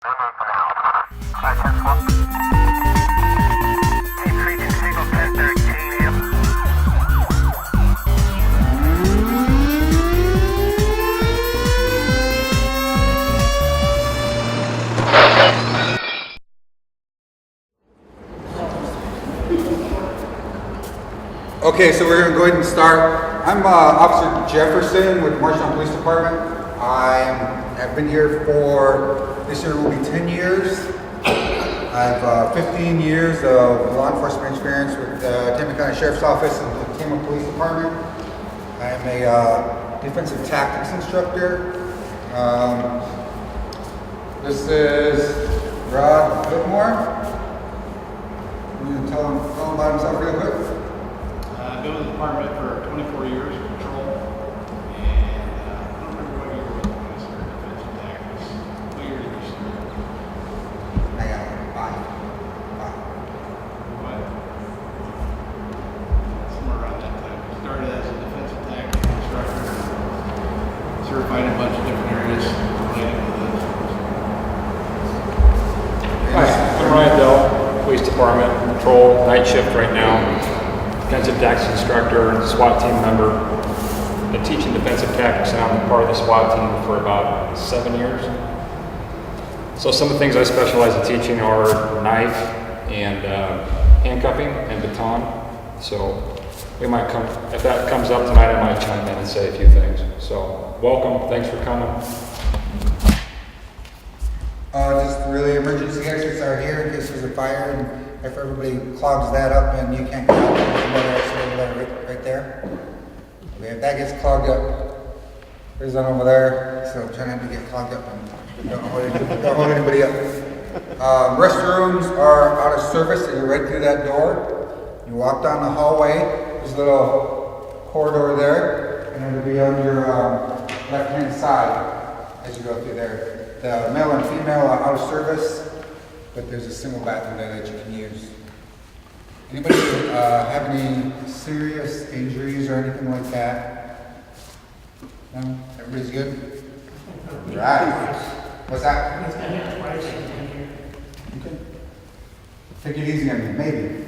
Okay, so we're going to go ahead and start. I'm Officer Jefferson with Marshalltown Police Department. I've been here for, this year will be 10 years. I have 15 years of law enforcement experience with Tampa County Sheriff's Office and the Tampa Police Department. I am a defensive tactics instructor. This is Rod Whitmore. I'm going to tell him about himself real quick. I've been with the department for 24 years, patrol, and I don't remember what year it was when I started defensive tactics. What year did you start? I got five. What? Somewhere around that time. I started as a defensive tactics instructor, certified in a bunch of different areas related to this. Hi, I'm Ryan Dell, Police Department, patrol, night shift right now. Defensive tactics instructor, SWAT team member. Been teaching defensive tactics and I'm part of the SWAT team for about 7 years. So some of the things I specialize in teaching are knife and handcuffing and baton. So we might come, if that comes up tonight, I might chime in and say a few things. So welcome, thanks for coming. Just really emergency exits are here in case there's a fire, and if everybody clogs that up and you can't get out, there's another exit over there, right there. Okay, if that gets clogged up, there's one over there, so try not to get clogged up and don't hold anybody up. Restrooms are out of service, so you're right through that door. You walk down the hallway, there's a little corridor there, and it'll be on your left-hand side as you go through there. The male and female are out of service, but there's a single bathroom there that you can use. Anybody have any serious injuries or anything like that? No? Everybody's good? Right. What's that? Okay. Take it easy on me, maybe.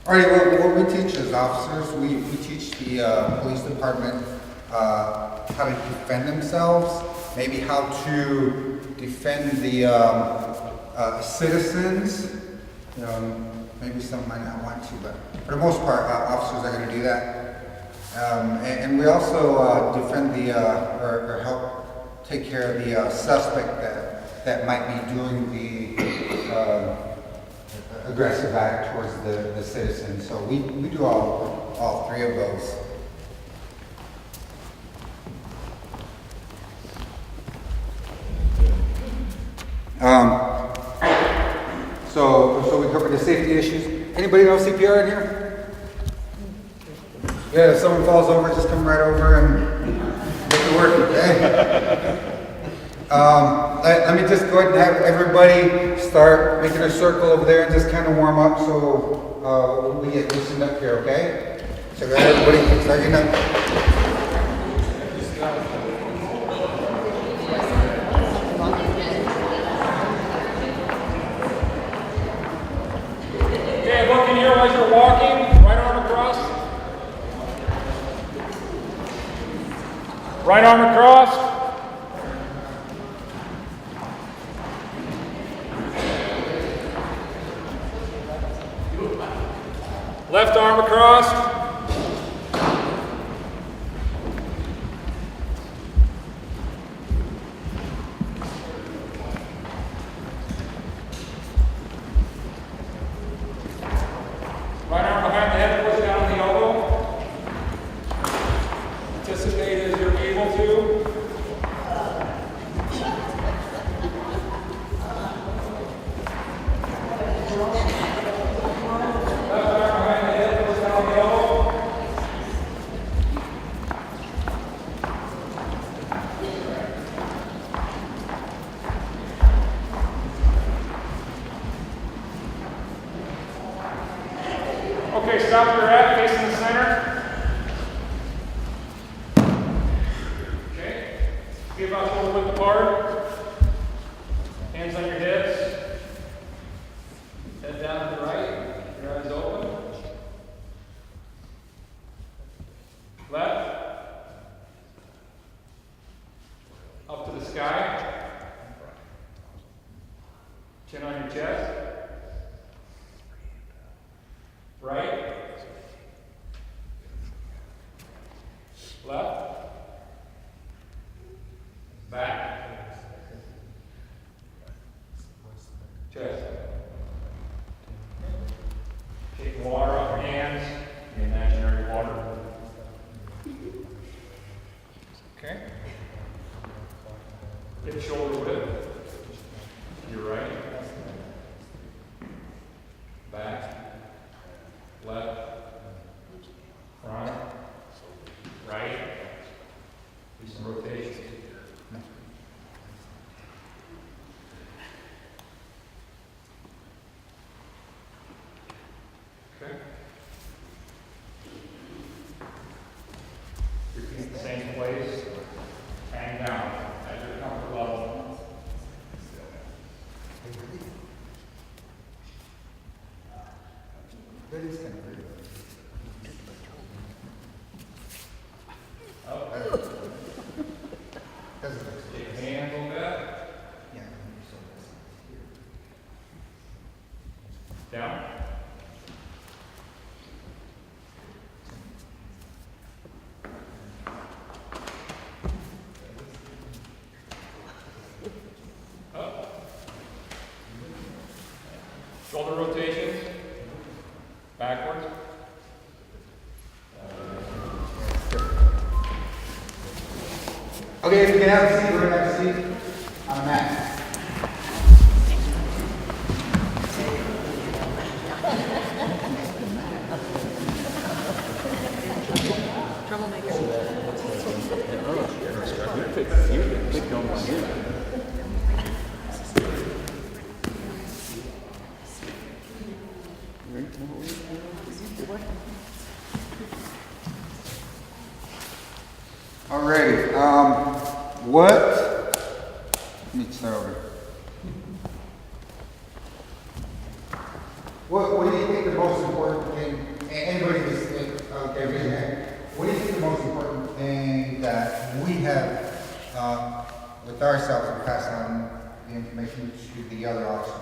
Alright, what we teach as officers, we teach the police department how to defend themselves, maybe how to defend the citizens. Maybe some might not want to, but for the most part, officers are going to do that. And we also defend or help take care of the suspect that might be doing the aggressive act towards the citizen. So we do all three of those. So we covered the safety issues. Anybody know CPR in here? Yeah, if someone falls over, just come right over and get to work, okay? Let me just go ahead and have everybody start making a circle over there and just kind of warm up so we get loosened up here, okay? So go ahead, everybody start getting up. Look in here as you're walking, right arm across. Right arm across. Left arm across. Right arm behind the head, push down the elbow. Anticipate as you're able to. Left arm behind the head, push down the elbow. Okay, stop where you're at, facing the center. Okay, be about 4 width apart. your chest. Right. Left. Back. Chest. Take water off your hands, the imaginary water. Okay. Hip shoulder width. Your right. Back. Left. Front. Right. Do some rotations. Okay. Repeat the same place. Hang down at your comfort level. That is kind of weird. Up. Doesn't look so Take good. your hand a little bit. Yeah. Down. Up. Shoulder rotations. Backwards. Okay, if you can have a seat, we're gonna have a seat on a mat. Alrighty, let me start over. What do you think the most important thing, anybody just, okay, raise your hand. What do you think the most important thing that we have, with ourselves and pass on the information to the other officers?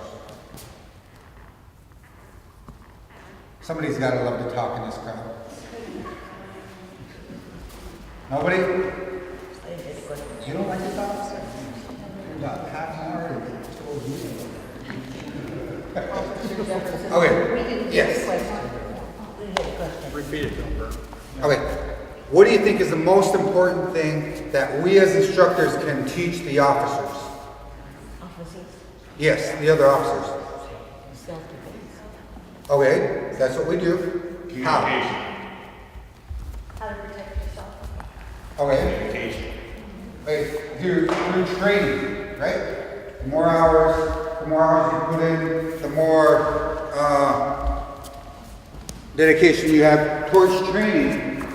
Somebody's gotta love to talk in this crowd. Nobody? You don't like to talk? About half an hour to told you. Okay, yes. Repeat it, Gilbert. Okay, what do you think is the most important thing that we as instructors can teach the officers? Officers, Yes, the other officers. self-defense. Okay, that's what we do. How? How to protect yourself. Okay. Communication. Wait, through training, right? The more hours you put in, the more dedication you have towards training.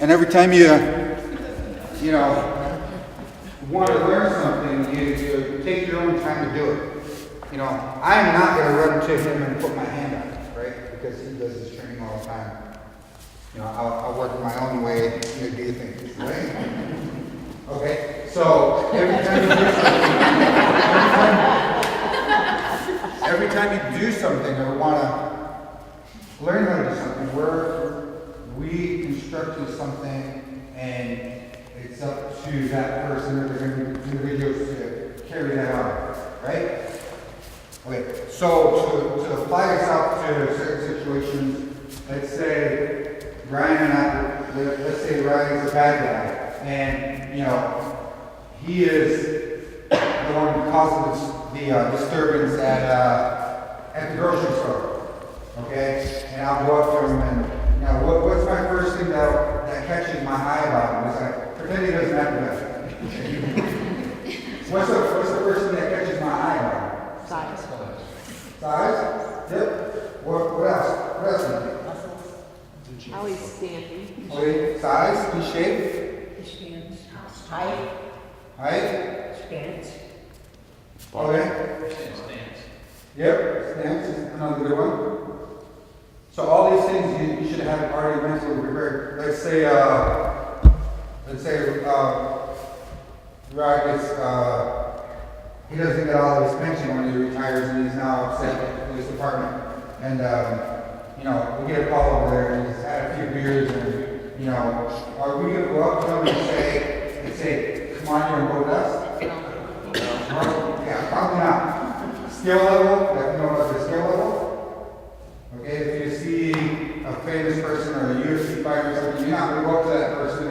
And every time you want to learn something, you take your own time to do it. You know, I'm not going to run to him and put my hand up, right? Because he does his training all the time. You know, I'll work my own way, you do things, right? Okay, so every time you do something or want to learn how to do something, we instruct you something, and it's up to that person or the individuals to carry that out, right? Okay, so to apply this out to certain situations, let's say let's say Ryan's a bad guy, and he is the one causing the disturbance at the grocery store. Okay, and I'll go up to him and what's my first thing that catches my eye about him? It's like pretend he doesn't have to. What's the first thing that catches my eye about him? Size. Size? Yep. What else? What else do you think? How he's standing. Okay, size, his shape, His stance. Height. height. Stance. Okay. Yep, stance is another good one. So all these things you should have already mentally prepared. Let's say Ryan gets he doesn't get all of his pension when he retires, and he's now upset with the police department. And, you know, we get a call over there, and he's had a few beers, and, you know, are we gonna go up to him and say, come on here and vote us? Yeah, probably not. Skill level, you know about the skill level? Okay, if you see a famous person or a UFC fighter or something, you're not gonna go up to that person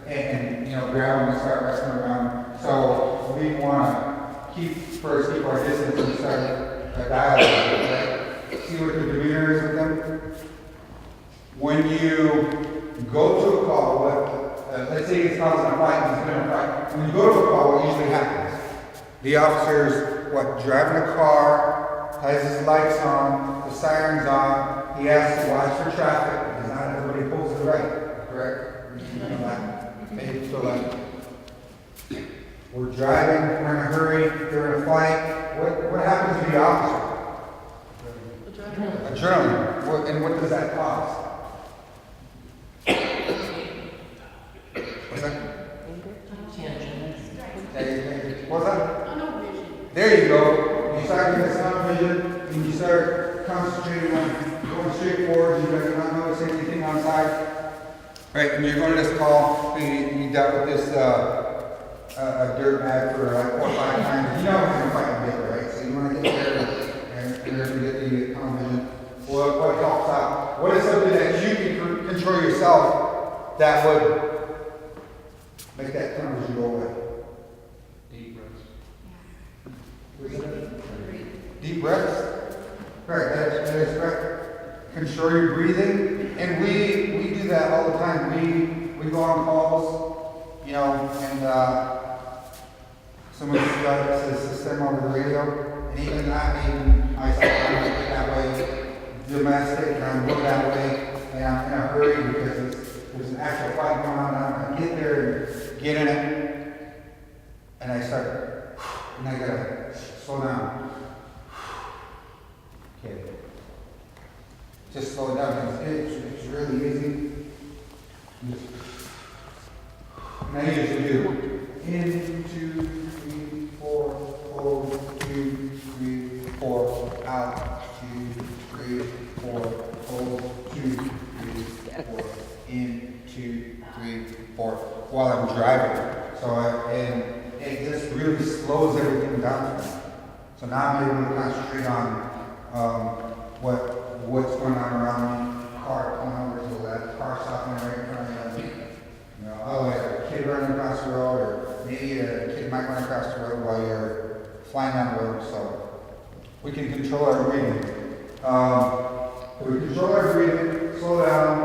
and you know, grab them and start wrestling around. So we wanna keep our distance and start a dialogue, right? See what the demeanor is with them. When you go to a call, let's say it's causing a fight, it's been a fight. When you go to a call, what usually happens? The officer's, driving a car, has his lights on, the siren's on, he has to watch for traffic, because not everybody pulls to the right, correct? You know that, maybe to the left. We're driving, we're in a hurry, they're in a fight, what happens to the officer? Adrenaline. And what does that cost? What's that? What's that? There you go. You start getting sound vision, and you start concentrating on going straight forward. You don't notice anything outside. Right, and you're going to this call, and you dealt with this a dirt bag for like 4 or 5 times. You know it's going to fight and get there, right? So you want to get there and you're going to get the tunnel vision. Well, what helps out? What is something that you can control yourself that would make that tunnel vision go away? Deep breaths. Right, that is correct. Control your breathing. And we do that all the time. We go on calls, you know, and someone says system over the radio, and even I sometimes get that way, domestic, and I'm going that way, and I'm in a hurry because there's an actual fight going on, and I'm going to get there and get in it, and I start, and I gotta slow down. Okay. Just slow it down. It's really easy. And I usually do 1, 2, 3, 4, hold, 2, 3, 4, out, 2, 3, 4, hold, 2, 3, 4, in, 2, 3, 4, while I'm driving. So and it just really slows everything down for me. So now I'm able to concentrate on what's going on around me. Car coming over to the left, car stopping right in front of me. You know, otherwise a kid running across the road, or maybe a kid might run across the road while you're flying down the road. So we can control our breathing. We control our breathing, slow down.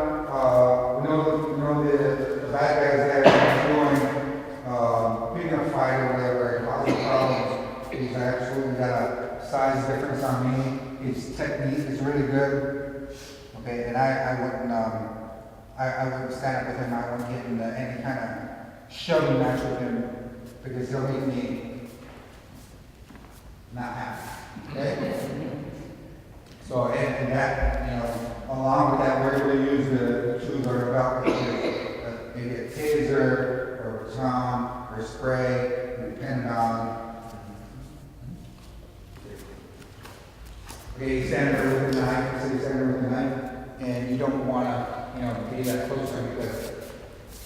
We know the bad guys that are doing picking a fight or whatever, causing problems. He's absolutely got a size difference on me. His technique is really good. Okay, and I wouldn't stand up with him. I wouldn't get into any kind of shoving match with him because he'll make me not happy. Okay? So, and that, you know, along with that, we're able to use the tools that are about, maybe a taser or a baton or spray, depending on. Okay, you stand there with a knife, so you stand there with a knife, and you don't want to, you know, be that close to him because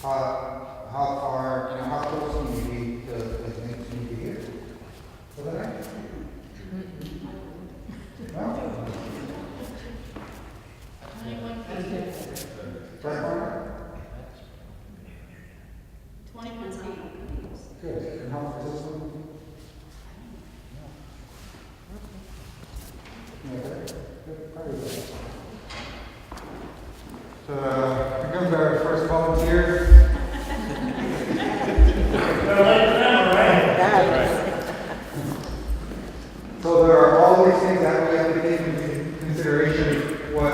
how far, you know, how close can you be to the things you need to hear? With a knife? No? Right corner? 21 feet. Good. And how far is this one? So, here comes our first volunteer. So there are all these things that we have to take into consideration. What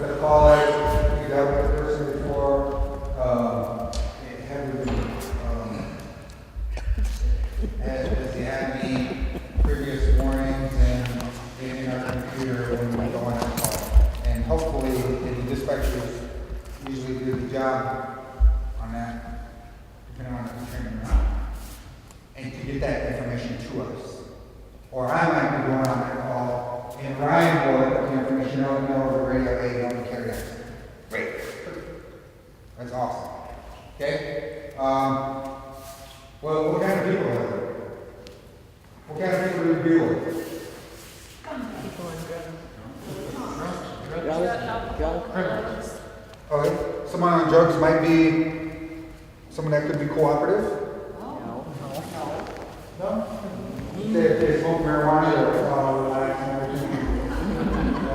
the call is, we dealt with the person before. As he had me previous warnings and getting our computer when we go on our call. And hopefully the dispatchers usually do the job on that, depending on the training. And to get that information to us. or I might be going on that call, and Ryan will put the information out, over the radio, hey, don't carry that. Great. That's awesome. Okay? Well, what kind of people are there? What kind of people do we deal with? People on drugs. Okay, someone on drugs might be someone that could be cooperative. No? They smoke marijuana or relax and everything.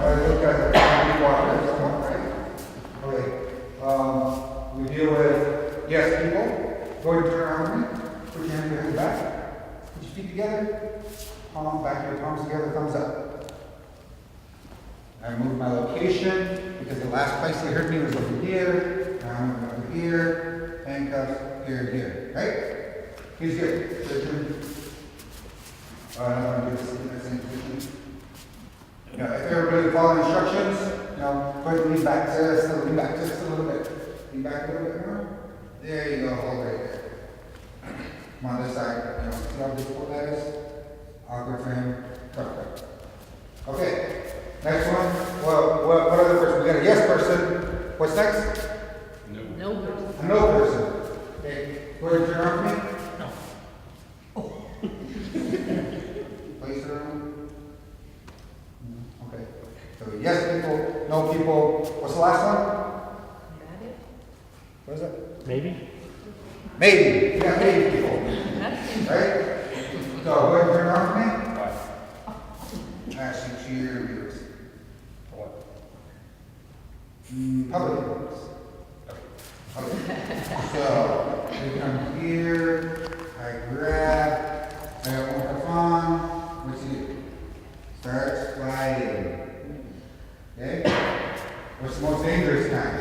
Those guys are trying to be cooperative somewhat, right? Okay. We deal with yes people. Go ahead and turn around with me. Put your hands behind your back. Put your feet together. Palm back your palms together, thumbs up. I move my location because the last place you heard me was over here. Now I'm moving over here. Handcuffs here, here. Right? He's good. So turn. I'm going to do this in the same position. If everybody follow instructions, go ahead and lean back just a little bit. Lean back a little bit more. There you go, hold right there. Come on this side, see how difficult that is? Awkward for him. Perfect. Okay, next one. What other person? We got a yes person. What's next? No. A no person. Okay, go ahead and turn around for me. Place it around. Okay. So yes people, no people. What's the last one? What is it? Maybe? Maybe. We got maybe people. Right? So go ahead and turn around for me. Actually, cheers. What? Public ones. Okay. So we come here. I grab. I got one cuff on. What's it? Start sliding. Okay? What's the most dangerous kind?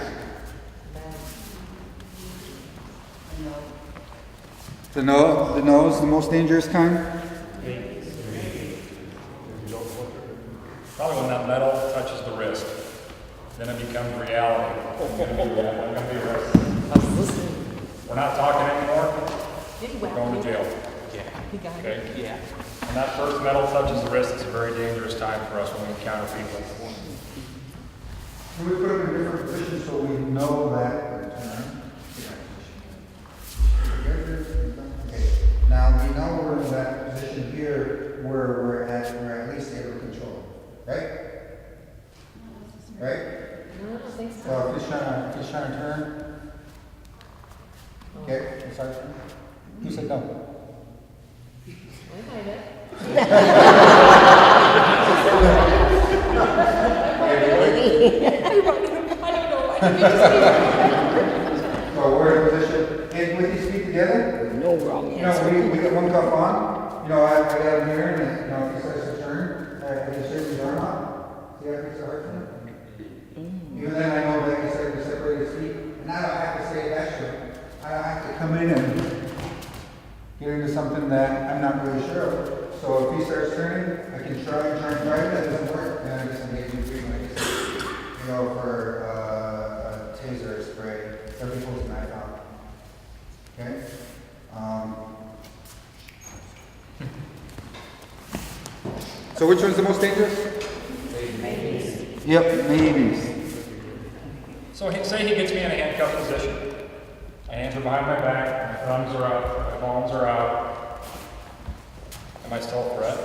The nose, the most dangerous kind? Probably when that metal touches the wrist. Then it becomes reality. I'm going to be arrested. We're not talking anymore. We're going to jail. He got Okay? it. Yeah. When that first metal touches the wrist, it's a very dangerous time for us when we encounter people. Can we put them in different positions so we know that? Okay. Now we know we're in that position here where we're at least able to control. Right? Right? No, I don't think so. So if he's trying to turn. Okay, I'm sorry. Who said no? I hide it. So we're in a position, and with these feet together, No wrong we got one cuff on. I got him here, and if he starts to turn, I can shake his arm out. See how it makes it hard for him? Even then, I know that he started to separate his feet, and I don't have to say extra. I have to come in and get into something that I'm not really sure of. So if he starts turning, I can try and drive it. That doesn't work, then I just engage in treatment. I just for a taser spray. Everybody pulls a knife out. Okay? So which one's the most dangerous? Maybes. Yep, maybes. So say he gets me in a handcuffed position. My hands are behind my back, my thumbs are up, my palms are out. Am I still a threat?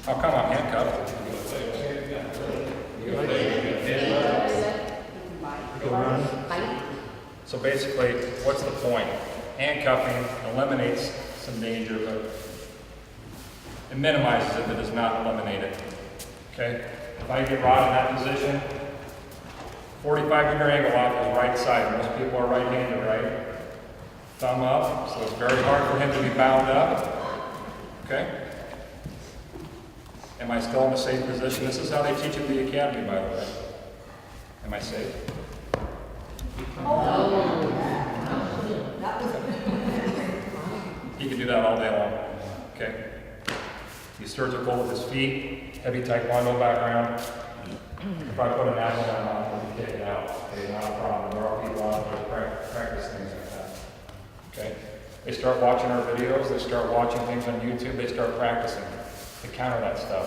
How come I'm handcuffed? So basically, what's the point? Handcuffing eliminates some danger, but it minimizes it, but does not eliminate it. Okay? If I get Rod in that position, 45-degree angle off his right side. Most people are right-handed, right? Thumb up, so it's very hard for him to be bound up. Okay? Am I still in a safe position? This is how they teach at the academy, by the way. Am I safe? He can do that all day long. Okay? He's surgical with his feet, heavy taekwondo background. If I put an apple in my mouth, we can take it out. Okay, not a problem. There are people out there that practice things like that. Okay? They start watching our videos, they start watching things on YouTube, they start practicing to counter that stuff.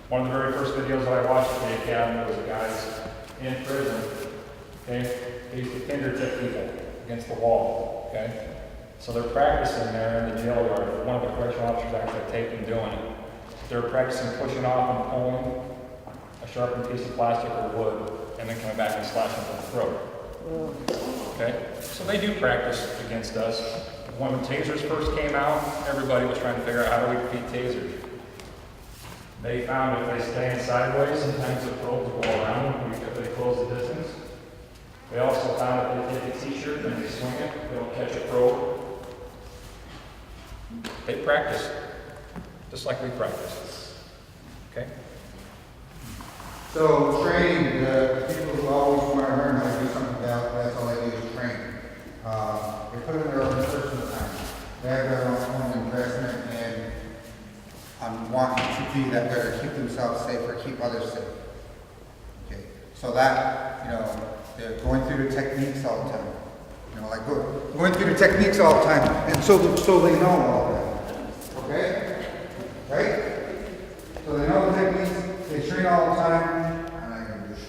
One of the very first videos that I watched at the academy was a guy's in prison, okay? They used to fingertip people against the wall, okay? So they're practicing there in the jail yard. One of the correctional officers actually taped them doing it. They're practicing pushing off and pulling a sharpened piece of plastic or wood, and then coming back and slashing to the throat. Okay? So they do practice against us. When the tasers first came out, everybody was trying to figure out how do we defeat tasers. They found if they stand sideways, sometimes the probes will go around them because they close the distance. They also found if they take a t-shirt and they swing it, they'll catch a probe. They practice, just like we practice. Okay? So training, the people who always want to learn how to do something, that's all they do is train. They put in their own personal time. They have their own investment in wanting to be that better, keep themselves safe or keep others safe. Okay, so that, they're going through the techniques all the time. Like going through the techniques all the time, and so they know all of that. Okay? Right? So they know the techniques, they train all the time. I'm not going to do shit.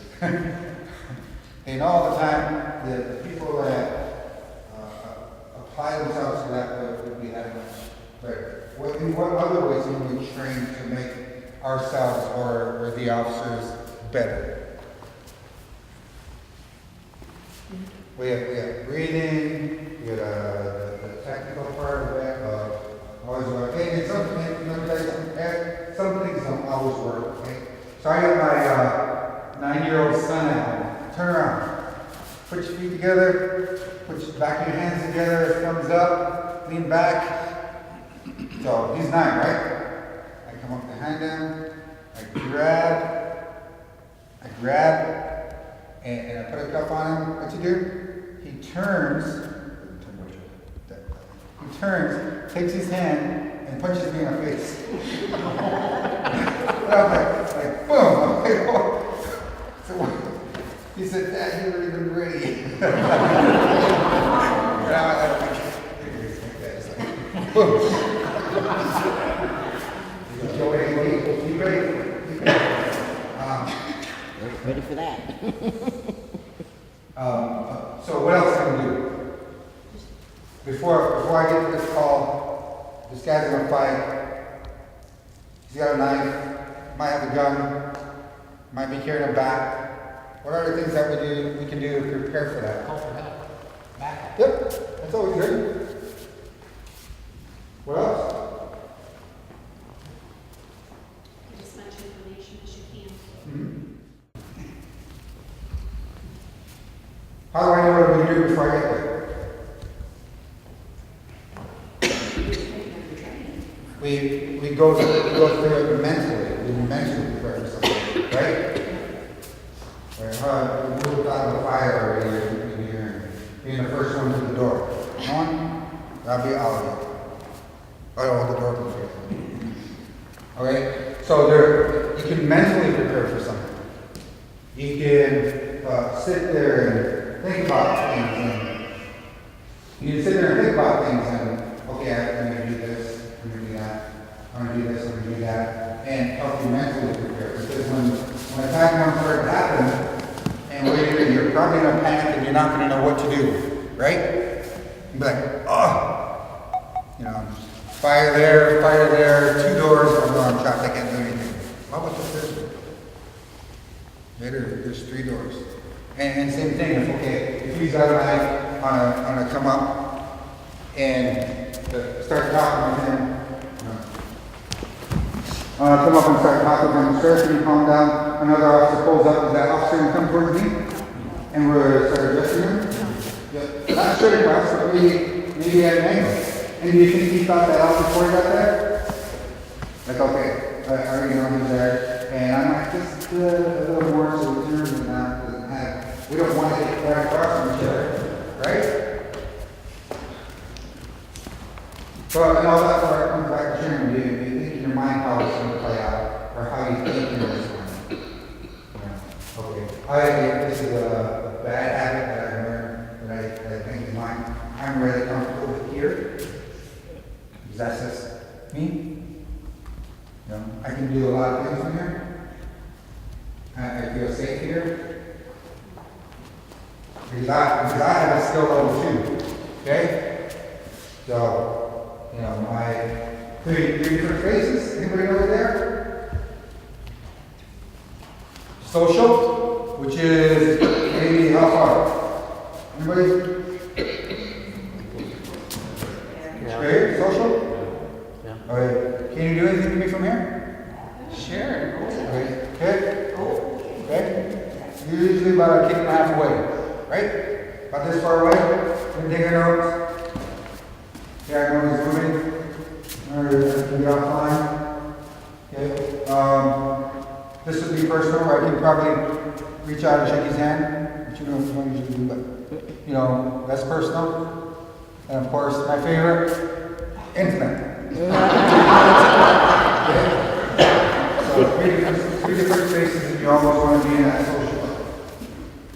They know all the time the people that apply themselves to that would be that much better. What other ways can we train to make ourselves or the officers better? We have breathing, we have the technical part of it, always work. Hey, it's something, some things don't always work, okay? So I got my 9-year-old son at home. Turn around. Put your feet together, put your back of your hands together, thumbs up, lean back. So he's 9, right? I come up behind him, I grab, and I put a cuff on him. What you do? He turns, takes his hand, and punches me in the face. And I'm like, boom! I'm like, oh. So he said, Dad, you were even ready. And I'm like, boom. You ready? Ready for that. So what else can we do? Before I get to this call, this guy's gonna fight. He's got a knife, might have a gun, might be carrying a bat. What are the things that we can do to prepare for that? Call for help. Backup. Yep, that's always good. What else? Get as much information as you can. Mm-hmm. How do I know what I'm going to do before I get there? We go through it mentally. We mentally prepare for something, right? We moved out of the fire already. Being the first one to the door. Come on, that'll be all of you. I don't want the door open. Okay, so you can mentally prepare for something. You can sit there and think about things. And you can sit there and think about things and, okay, I'm going to do this, I'm going to do that, I'm going to do this, I'm going to do that, and help you mentally prepare. Because when attack comes start to happen, and you're probably going to panic and you're not going to know what to do, right? You'll be like, oh, fire there, 2 doors, I'm trapped, I can't do anything. How about the third door? There's 3 doors. And same thing, if he's got a knife on a come up and start talking with him, come up and start talking with him, sir, can you calm down? Another officer pulls up, is that officer going to come towards me? And we're start addressing him? Yeah. Not straight across, but maybe at an angle. And do you think he thought that out before he got there? Like, okay, I already know he's there, and I might just a little more so we turn and that doesn't have. We don't want to get right across from each other, right? So, and all that part comes back to training. You think in your mind how it's going to play out, or how you think in this one. Okay, this is a bad habit that I learned that I think is mine. I'm really comfortable with here. me. You know, I can do a lot of things from here. I feel safe here. Because I have a skill level too. Okay? So, you know, my three different phases. Anybody over there? Social, which is maybe how far? Anybody? Okay, social? Yeah. Okay. Can you do anything to me from here? Sure. Okay. Okay. Okay. You're usually about a kick and a half away, right? About this far away. You're digging notes. Yeah, I know he's moving. Or can get offline. Okay. This would be personal, right? You'd probably reach out and shake his hand, which you don't usually do, but you know, that's personal. And of course, my favorite, intimate. Okay. So three different spaces that you always want to be in that social.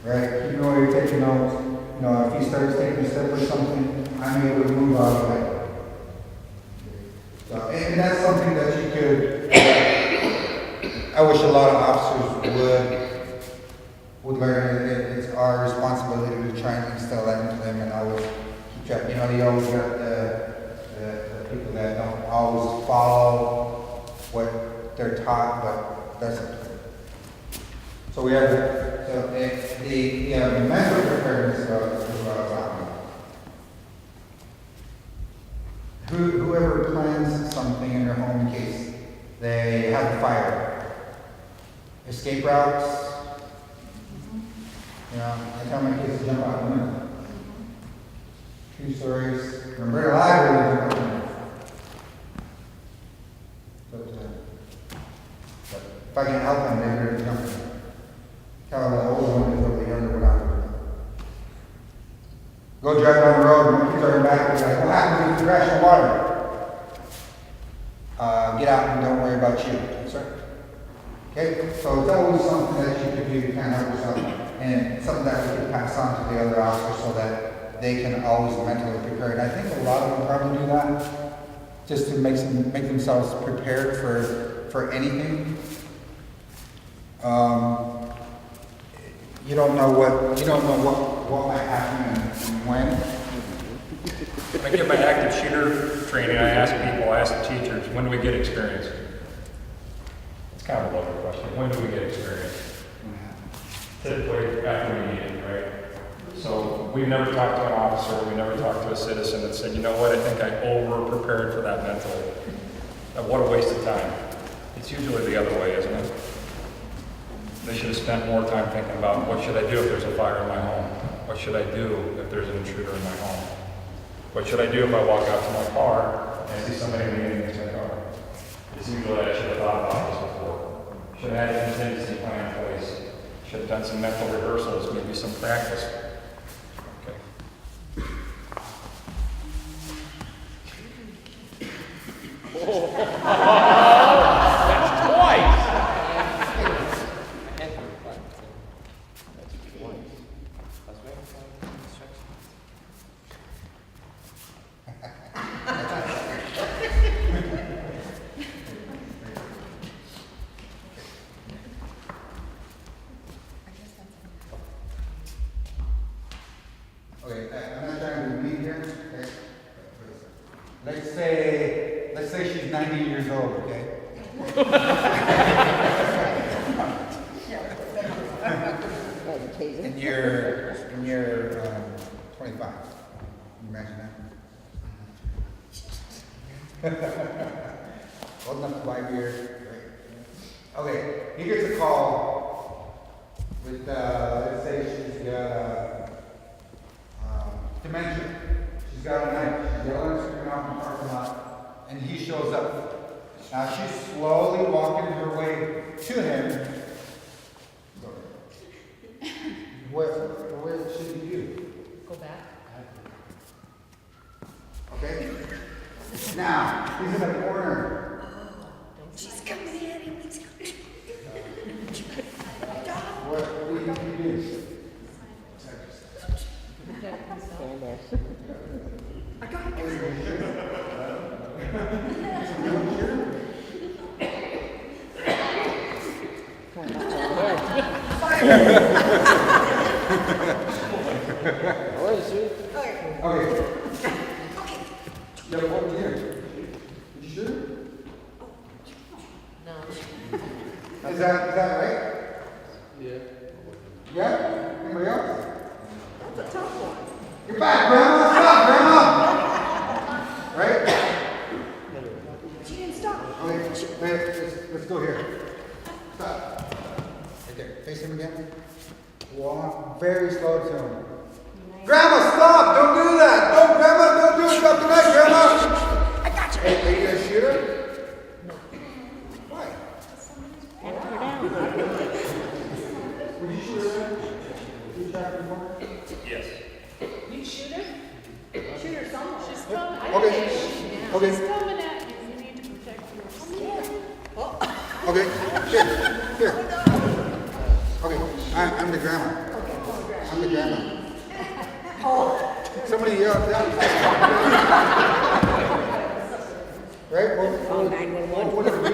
Right? You know where you're taking notes. You know, if he starts taking a step or something, I'm able to move out of the way. So, and that's something that you could, I wish a lot of officers would learn. It's our responsibility to try and instill that into them and always keep track. You know, you always got the people that don't always follow what they're taught, but that's it. So we have the mental preparedness is what I was talking about. Whoever plans something in their home in case they have a fire, escape routes. You know, I tell my kids to jump out the window. True stories. Remember alive or but if I can help them, they're jumping. Tell the older one to throw the younger one out the window. Go drive down the road, and my kids are in back, and like, what happened if you crash in the water? Get out and don't worry about you. That's right. Okay? So it's always something that you can do to kind of help yourself, and something that we can pass on to the other officers so that they can always mentally prepare. And I think a lot of them probably do that just to make themselves prepared for anything. You don't know what might happen and when. When I get my active shooter training, I ask the teachers, when do we get experience? It's kind of a loaded question. When do we get experience? Typically after we need it, right? So we've never talked to an officer, we never talked to a citizen that said, you know what, I think I over-prepared for that mental. What a waste of time. It's usually the other way, isn't it? They should have spent more time thinking about what should I do if there's a fire in my home? What should I do if there's an intruder in my home? What should I do if I walk out to my car and I see somebody leaning against my car? It's usually I should have thought about this before. Should have had a contingency plan in place. Should have done some mental rehearsals, maybe some practice. Okay. That's twice. Okay, I'm not trying to be mean here. Okay. Let's say she's 90 years old. Okay. And you're 25. Can you imagine that? Old enough to buy beer. Right. Okay, he gets a call with let's say she's got dementia. She's got a knife. She's yelling, screaming out in the parking lot, and he shows up. Now she's slowly walking her way to him. What should he do? Go back. Okay? Now, he's in a corner. She's coming at him. What do you think he do? Protect himself. I got it. Okay. Okay. Okay. Yeah, what was here? Did you shoot it? No. Is that right? Yeah. Yeah? Anybody else? That's a tough one. You're back, Grandma! Stop, Grandma! Right? She didn't stop. Okay, let's go here. Stop. Right there. Face him again. Walk very slow to him. Grandma, stop! Don't do that! Don't, Grandma, don't do it! Stop the knife, Grandma! I got you. Hey, are you gonna shoot her? Why? Would you shoot her? Did you try it before? Yes. You shoot her? Shoot her somewhere. She's coming. I Okay. think she's Okay. coming at you. You need to protect yourself. Okay. Here. Okay. I'm the grandma. I'm the grandma. Somebody yelled down. Right? What is a reasonable person do?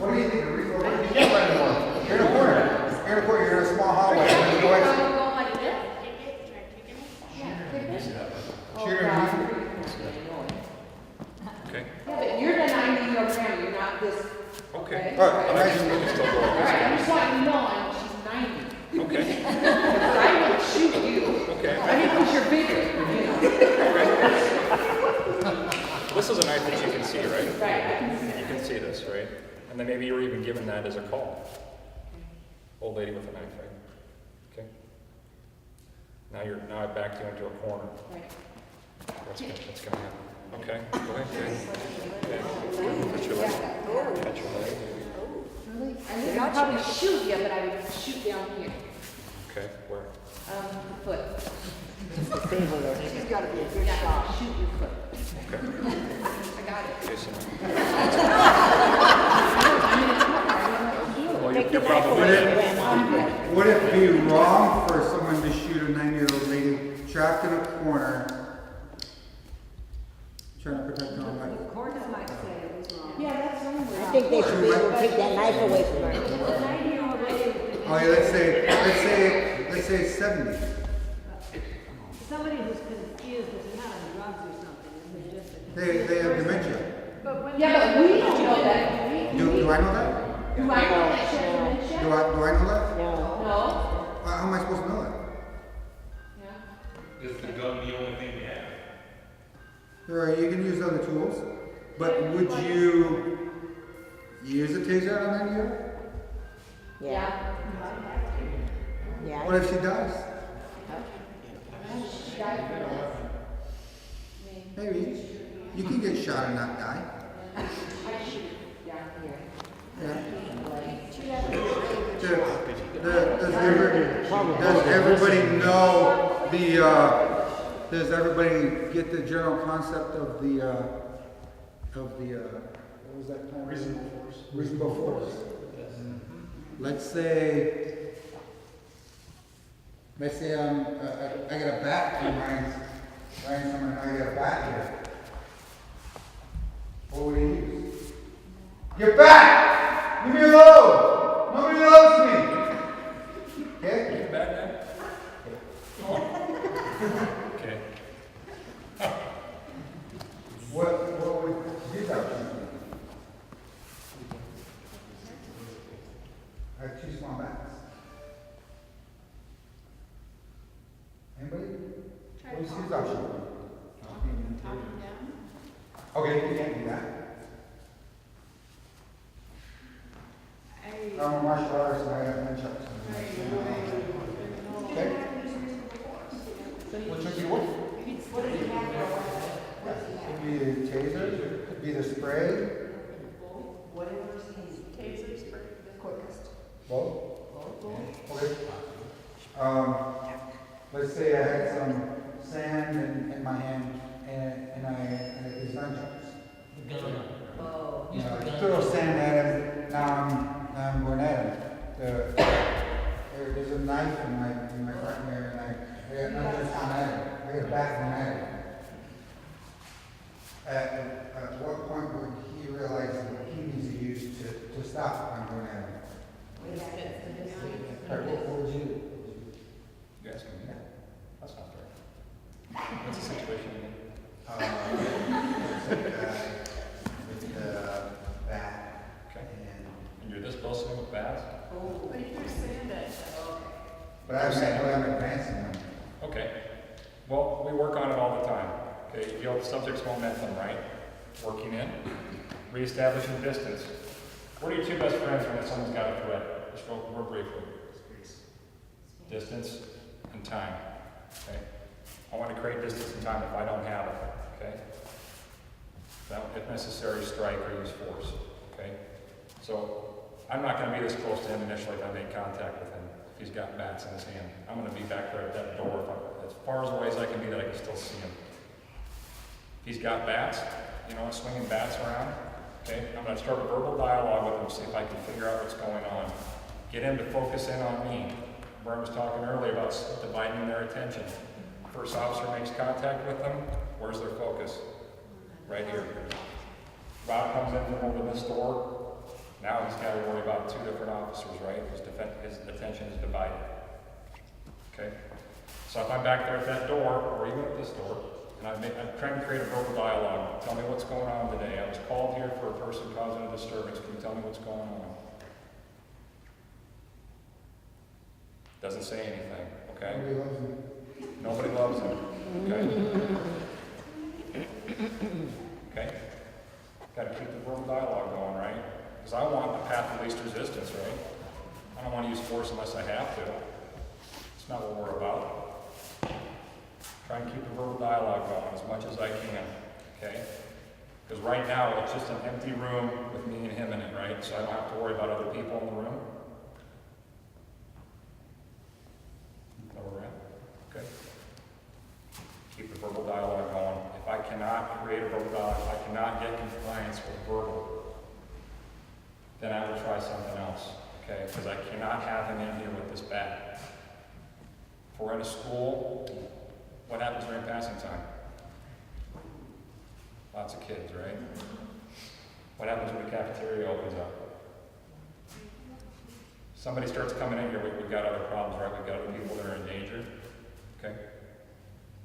What do you think a reasonable person? You can't run anymore. You're in a corner. You're in a corner. You're in a small hallway. There's no exit. Shoot her. Okay. Yeah, but you're the 90-year-old grandma, you're not this. Okay. All right. Nice. All right, I'm just letting you know, she's 90. Okay. I would shoot you. Okay. I mean, because you're bigger, you know. This is a knife that you can see, right? Right, I can see You can see this, right? And then maybe you were even given that as a call. Old lady with a knife, right? Okay. Now I backed you into a corner. Right. What's gonna happen? Okay, go ahead. Okay. Touch your leg. Touch your leg. I would probably shoot you, but I would shoot down here, Okay, where? the foot. She's got to be a good Yeah, shot. shoot your foot. Okay. I got it. Jason. I mean, Well, you're probably. Would it be wrong for someone to shoot a 90-year-old lady trapped in a corner, trying to protect her own life? Court might say it was wrong. yeah, that's somewhere. I think they should be able to take that knife away from her. The 90-year-old lady, Oh yeah, let's say it's 70. Somebody who's confused if they're not on drugs or something, and they're just They have dementia. Yeah, but we don't know that. Do I know that? Do I know that she has dementia? Do I know that? No. No. How am I supposed to know that? Yeah. Is the gun the only thing we have? Right, you can use other tools, but would you use a taser on a 90-year-old? Yeah. Yeah. What if she dies? Maybe. You can get shot and not die. Yeah. Does everybody know does everybody get the general concept of the what was that kind of reasonable force? Reasonable force. Let's say I got a bat in Ryan's someone, I got a bat here. What would he use? Get back! Leave me alone! Nobody loves me! Okay? You back now? Okay. What would his option be? I have two small bats. Anybody? What's his option? Okay, you can't do that. I'm a martial artist and I have nunchucks. Okay? Which would be what? Could be the taser, could be the spray. whatever's easy. Taser spray. The quickest. Both? Okay. Let's say I had some sand in my hand and I had these nunchucks. Oh. You know, I throw sand at him, now I'm going at him. There's a knife in my front here and I got nunchucks on at him. I got a bat going at him. At what point would he realize what he needs to use to stop what I'm going at him? reestablishing distance. What are your two best friends when someone's got a threat? Just real briefly. Distance and time. Okay. I want to create distance and time if I don't have it. Okay. Now, if necessary, strike or use force. Okay. So I'm not going to be this close to him initially if I make contact with him. If he's got bats in his hand, I'm going to be back there at that door as far away as I can be that I can still see him. If he's got bats, swinging bats around. Okay. I'm going to start a verbal dialogue with him, see if I can figure out what's going on. Get him to focus in on me. Where I was talking earlier about dividing their attention. First officer makes contact with them, where's their focus? Right here. Rob comes in from over this door, now he's got to worry about two different officers, right? His attention is divided. Okay? So if I'm back there at that door, or even at this door, and I'm trying to create a verbal dialogue, tell me what's going on today. I was called here for a person causing a disturbance, can you tell me what's going on? Doesn't say anything, okay? Nobody loves me. Nobody loves him, okay? Okay? Got to keep the verbal dialogue going, right? Because I want the path of least resistance, right? I don't want to use force unless I have to. It's not what we're about. Try and keep the verbal dialogue going as much as I can, okay? Because right now, it's just an empty room with me and him in it, right? So I don't have to worry about other people in the room. Okay. Keep the verbal dialogue going. If I cannot create a verbal dialogue, if I cannot get compliance with verbal, then I will try something else. Okay? Because I cannot have him in here with this bat. If we're in a school, what happens during passing time? Lots of kids, right? What happens when the cafeteria opens up? Somebody starts coming in here, we've got other problems, right? We've got other people that are in danger. Okay?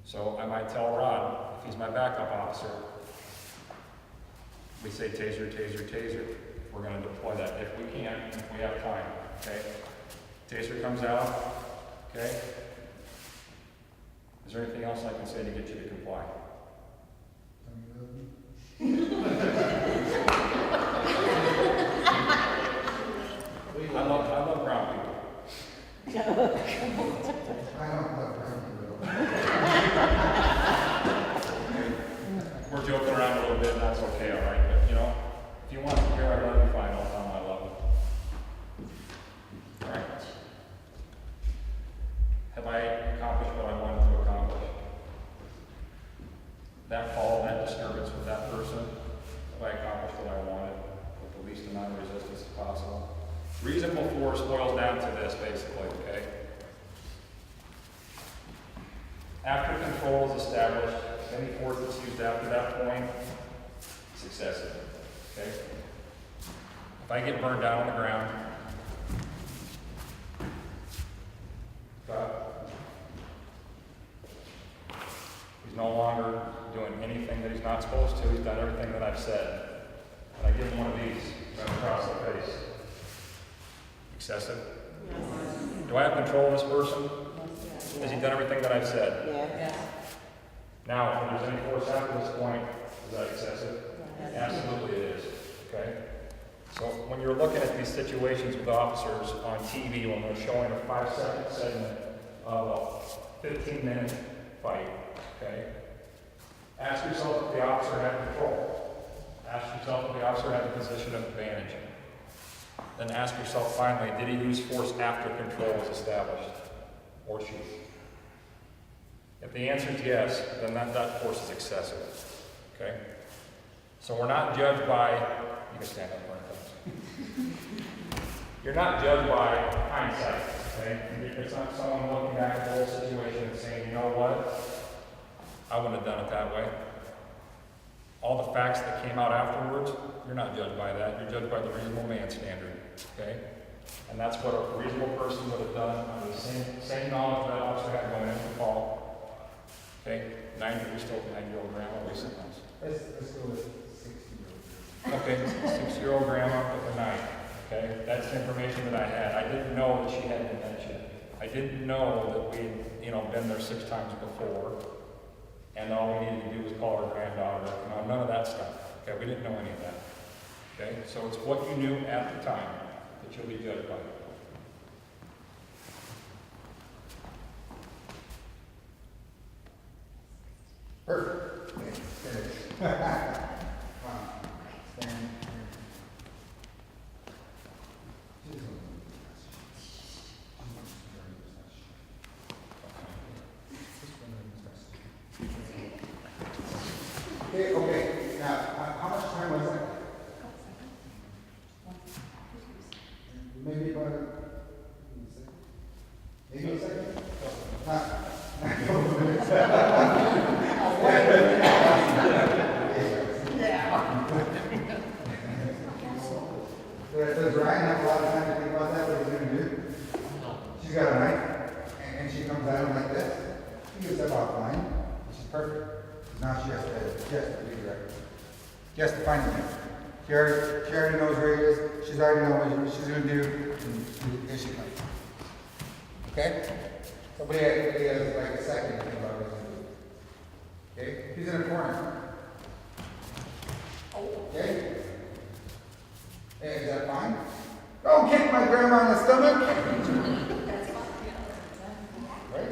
So I might tell Rod, if he's my backup officer, we say taser, taser, taser. We're going to deploy that if we can, if we have time. Okay? Taser comes out. Okay? Is there anything else I can say to get you to comply? I love brown people. I don't love brown people. We're joking around a little bit, and that's okay, all right? But, if you want to hear I love you, fine, I'll tell them I love you. All right? Have I accomplished what I wanted to accomplish? That call, that disturbance with that person, have I accomplished what I wanted with the least amount of resistance as possible? Reasonable force boils down to this, basically, okay? After control is established, any force that's used after that point is excessive, okay? If I get burned down on the ground, he's no longer doing anything that he's not supposed to. He's done everything that I've said. And I give him one of these right across the face. Excessive? Yes. Do I have control of this person? Yes. Has he done everything that I've said? Yes. Now, if there's any force after this point, is that excessive? Yes. Absolutely it is. Okay? So when you're looking at these situations with officers on TV, when they're showing a 5-second segment of a 15-minute fight, okay? Ask yourself if the officer had control. Ask yourself if the officer had a position of advantage. Then ask yourself finally, did he use force after control was established? Or she? If the answer is yes, then that force is excessive. Okay? So we're not judged by, you can stand up for it. You're not judged by hindsight. Okay? It's not someone looking back at the whole situation and saying, you know what? I wouldn't have done it that way. All the facts that came out afterwards, you're not judged by that. You're judged by the reasonable man standard. Okay? And that's what a reasonable person would have done under the same knowledge that officer had going into the call. Okay? We still 90-year-old grandma recently. Let's go with 60-year-old. Okay, 6-year-old grandma with a knife. Okay? That's the information that I had. I didn't know that she had dementia. I didn't know that we'd, been there 6 times before. And all we needed to do was call our granddaughter. None of that stuff. Okay, we didn't know any of that. Okay, so it's what you knew at the time that you'll be judged by. Perfect. Okay, finish. Come on. Stand. Okay, now, how much time was that? Maybe about maybe a second? Not a couple minutes. Does Ryan have a lot of time to think about that, what he's gonna do? She's got a knife, and she comes at him like this. She gets up offline, which is perfect. 'Cause now she has to redirect. She has to find him. She already knows where he is. She's already knows what she's gonna do, and here she comes. Okay? Somebody has like a second to think about what he's gonna do. Okay? He's in a corner. Okay? Hey, is that fine? Don't kick my grandma in the stomach! Right?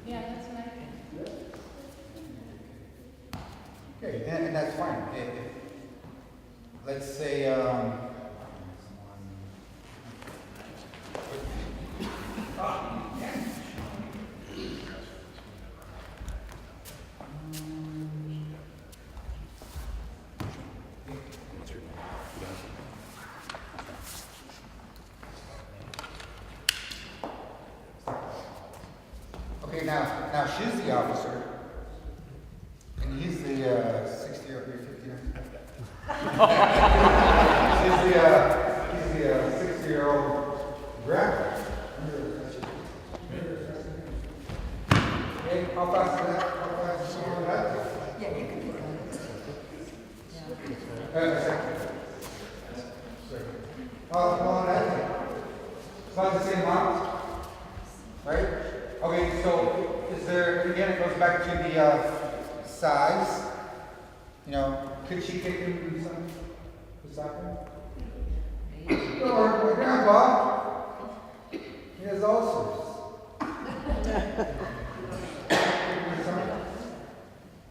Yeah, that's what I think. Okay, and that's fine. Let's say, okay, now she's the officer, and he's the 60-year-old, 59. He's the 60-year-old grandpa. Okay, how fast is that? How fast is someone that? Yeah, you can do that. A second. How long that take? About the same amount? Right? Okay, so is there, again, it goes back to the size. You know, could she take him to some, to stop him? Or my grandpa, he has ulcers.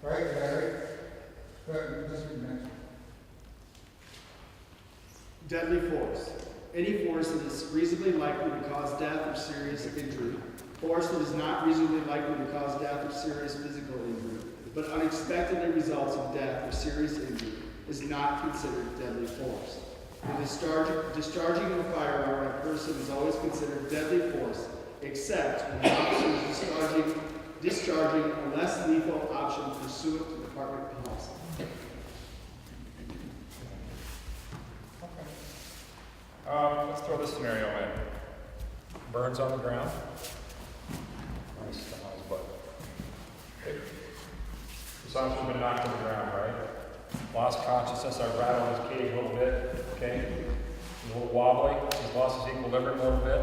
Right? Is that right? Just read the next one. Deadly force. Any force that is reasonably likely to cause death or serious injury. Force that is not reasonably likely to cause death or serious physical injury, but unexpectedly results in death or serious injury, is not considered deadly force. The discharging of a firearm on a person is always considered deadly force, except when the officer is discharging a less lethal option pursuant to department policy. Let's throw this scenario in. Burns on the ground. Nice, on his butt. Okay. This officer's been knocked to the ground, right? Lost consciousness, I rattle his cage a little bit, okay? He's a little wobbly, he's lost his equilibrium a little bit.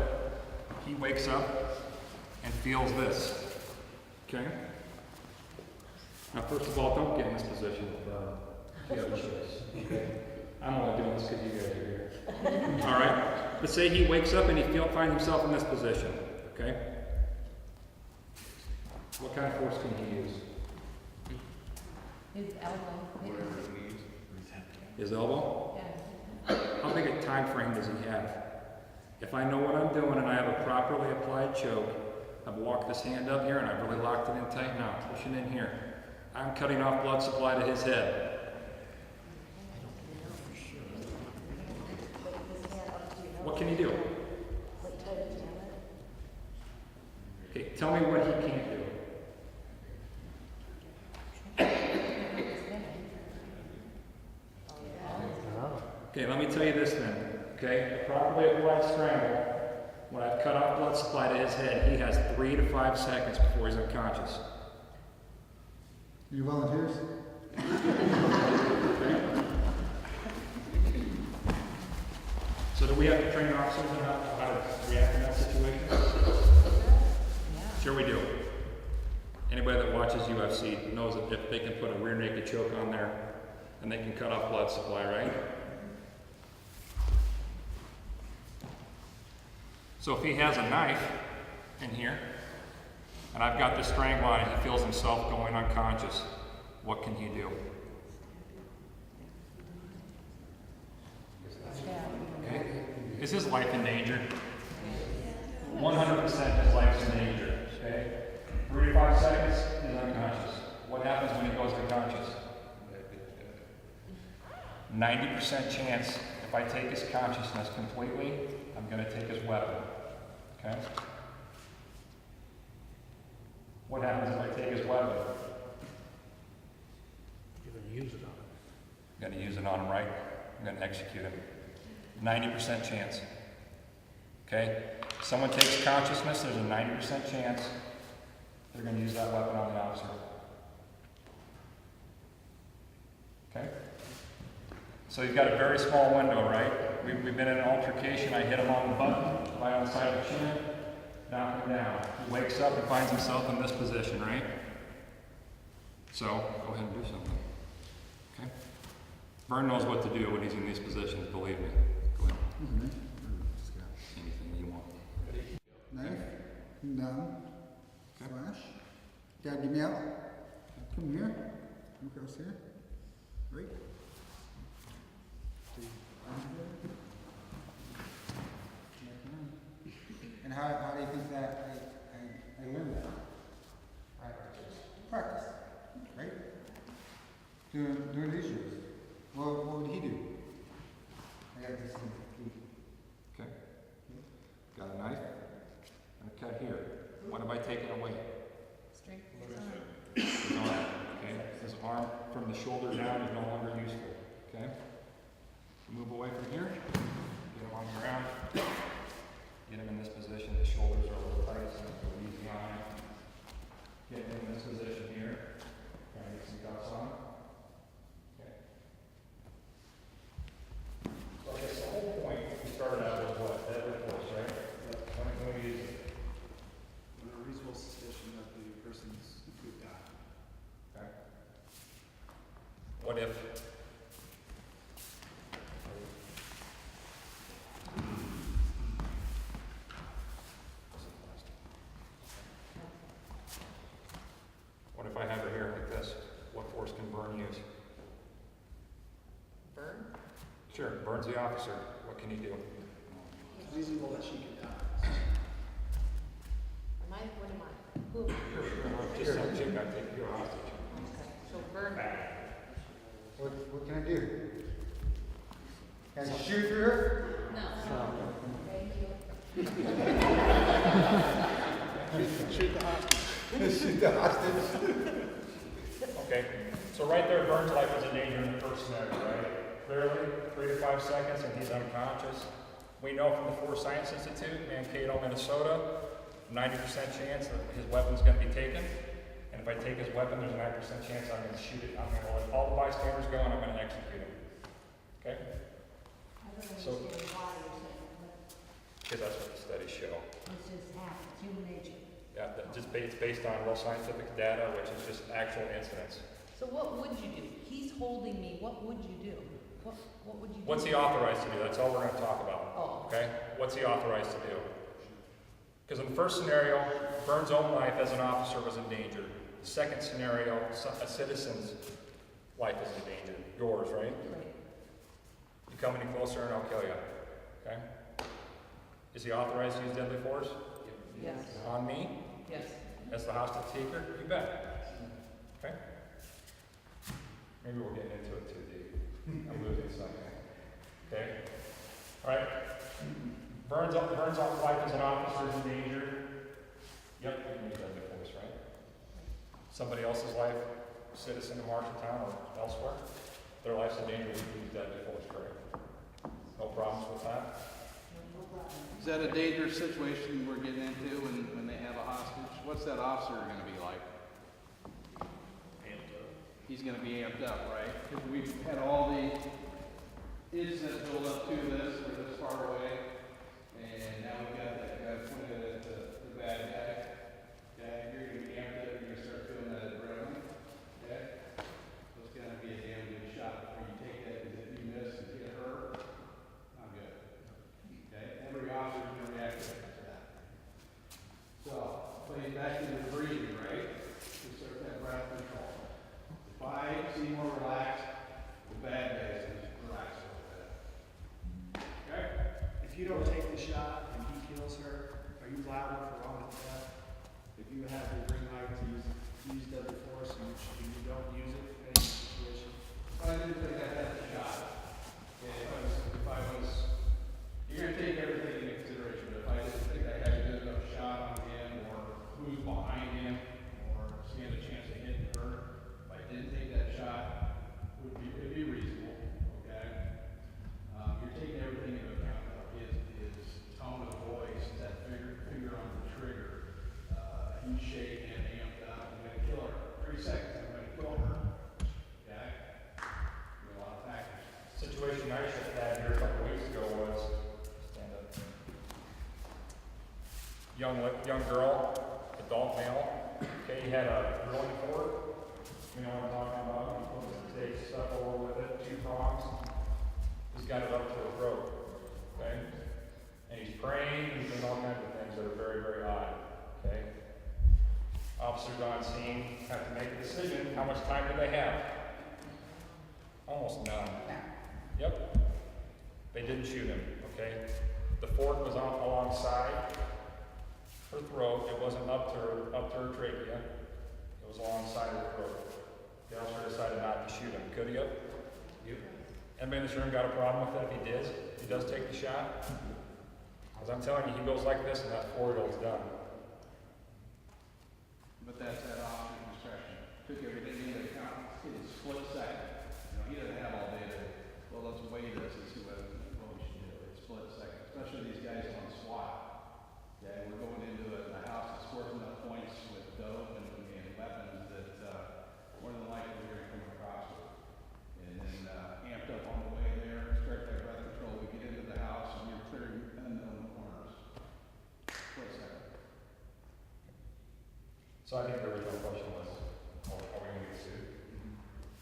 He wakes up and feels this, okay? Now, first of all, don't get in this position if you have issues, okay? I'm only doing this because you guys are here. All right? Let's say he wakes up and he finds himself in this position, okay? What kind of force can he use? His elbow. His elbow? Yeah. How big a time frame does he have? If I know what I'm doing and I have a properly applied choke, I've walked this hand up here and I've really locked it in tight now, pushing in here. I'm cutting off blood supply to his head. What can he do? Okay, tell me what he can't do. Okay, let me tell you this then. Okay, a properly applied strangle, when I've cut off blood supply to his head, he has 3 to 5 seconds before he's unconscious. Any volunteers? So do we have to train officers on how to react in that situation? Sure we do. Anybody that watches UFC knows that if they can put a rear naked choke on there, and they can cut off blood supply, right? So if he has a knife in here, and I've got the strangle on and he feels himself going unconscious, what can he do? Okay. Is his life in danger? 100% his life's in danger. Okay? 3 to 5 seconds, he's unconscious. What happens when he goes unconscious? 90% chance, if I take his consciousness completely, I'm going to take his weapon. Okay? What happens if I take his weapon? You're going to use it on him. I'm going to use it on him, right? I'm going to execute him. 90% chance. Okay? If someone takes consciousness, there's a 90% chance they're going to use that weapon on the officer. Okay? So you've got a very small window, right? We've been in an altercation. I hit him on the button, right on the side of the chin, knock him down. He wakes up and finds himself in this position, right? So go ahead and do something. Okay? Vern knows what to do when he's in these positions, believe me. Go ahead. Anything you want. Knife, down, slash. Dad, get me out. Come here. Come across here. Right. And how do you think that I learned that? Practice. Right? Doing these shoes. What would he do? I got this thing. Okay. Got a knife and a cut here. What have I taken away? His arm. Okay. His arm from the shoulder down is no longer useful. Okay. Move away from here. Get him on the ground. Get him in this position. His shoulders are a little tight, so it's go easy on him. Get him in this position here. Try to get some cuffs on him. Okay. So I guess the whole point we started out was what? Deadly force, right? When can we use it? When a reasonable suspicion that the person's could die. Okay. What if? What if I have her here like this? What force can Vern use? Burn? Sure, Vern's the officer. What can he do? It's reasonable that she could die. Am I, what am I? Who? Just some chick I take you hostage. Okay, so burn. What can I do? Can I shoot through her? No. Thank you. Shoot the hostage. Shoot the hostage. Okay, so right there, Vern's life is in danger in the first scenario, right? Clearly, 3 to 5 seconds and he's unconscious. We know from the Force Science Institute, Mankato, Minnesota, 90% chance that his weapon's going to be taken. And if I take his weapon, there's a 90% chance I'm going to shoot it. I'm going to let all the bystanders go and I'm going to execute him. Okay? I don't So- understand why you're saying that. Because that's what the studies show. It's just happens, human nature. Yeah, it's based on real scientific data, which is just actual incidents. So what would you do? He's holding me, what would you do? What would you do? What's he authorized to do? That's all we're going to talk about. Oh. Okay? What's he authorized to do? Because in the first scenario, Vern's own life as an officer was in danger. The second scenario, a citizen's life is in danger. Yours, right? Right. You come any closer and I'll kill you. Okay? Is he authorized to use deadly force? Yes. On me? Yes. As the hostage taker? You bet. Okay? Maybe we're getting into it too deep. I'm losing something. Okay? Alright? Vern's life as an officer is in danger. Yep, we can use deadly force, right? Somebody else's life, citizen of Marshalltown or elsewhere, their life's in danger, we can use deadly force, correct? No problems with that? Is that a dangerous situation we're getting into when they have a hostage? What's that officer gonna be like? Amped up. He's gonna be amped up, right? Because we've had all the incidents build up to this, we're this far away, and now we've got that guy pointed at the bad guy. Okay, you're gonna be amped up, you're gonna start feeling that adrenaline. Okay? So it's gonna be a damn good shot. you don't take the shot and he kills her, are you liable for wrongful death? If you have the green light to use deadly force and you don't use it in any situation? I didn't think I had the shot. And if I was, you're gonna take everything into consideration, but if I didn't think I had a good enough shot on him, or who's behind him, or stand a chance of hitting her, if I didn't take that shot, it'd be reasonable, okay? You're taking everything into account, though, his tone of voice, that finger on the trigger, he's shaking and amped up, I'm gonna kill her, 3 seconds, I'm gonna kill her, okay? A lot of factors. Situation I just had here a couple weeks ago was, stand up. Young girl, adult male, okay, he had a drilling cord, you know what I'm talking about, he's supposed to take stuff over with it, 2 prongs, he's got it up to her throat, okay? And he's praying, he's doing all kinds of things that are very, very odd, okay? Officers on scene have to make a decision, how much time do they have? Almost none. Yep. They didn't shoot him, okay? The fork was on alongside her throat. It wasn't up to her trachea. It was alongside her throat. The officer decided not to shoot him. Could he have? Yep. Anybody in this room got a problem with that? If he does take the shot? As I'm telling you, he goes like this and that 4-year-old's done. But that's that officer's discretion. Took everything into account in a split second. You know, he doesn't have all day to, well, let's weigh this and see what we should do. It's split second, especially these guys on SWAT. Yeah, we're going into a house that scores enough points with dope and weapons that more than likely we're going to come across with. And then amped up on the way there, start that breath control. We get into the house and you're clearing unknown corners. Split second. So I think the original question was, are we going to get sued?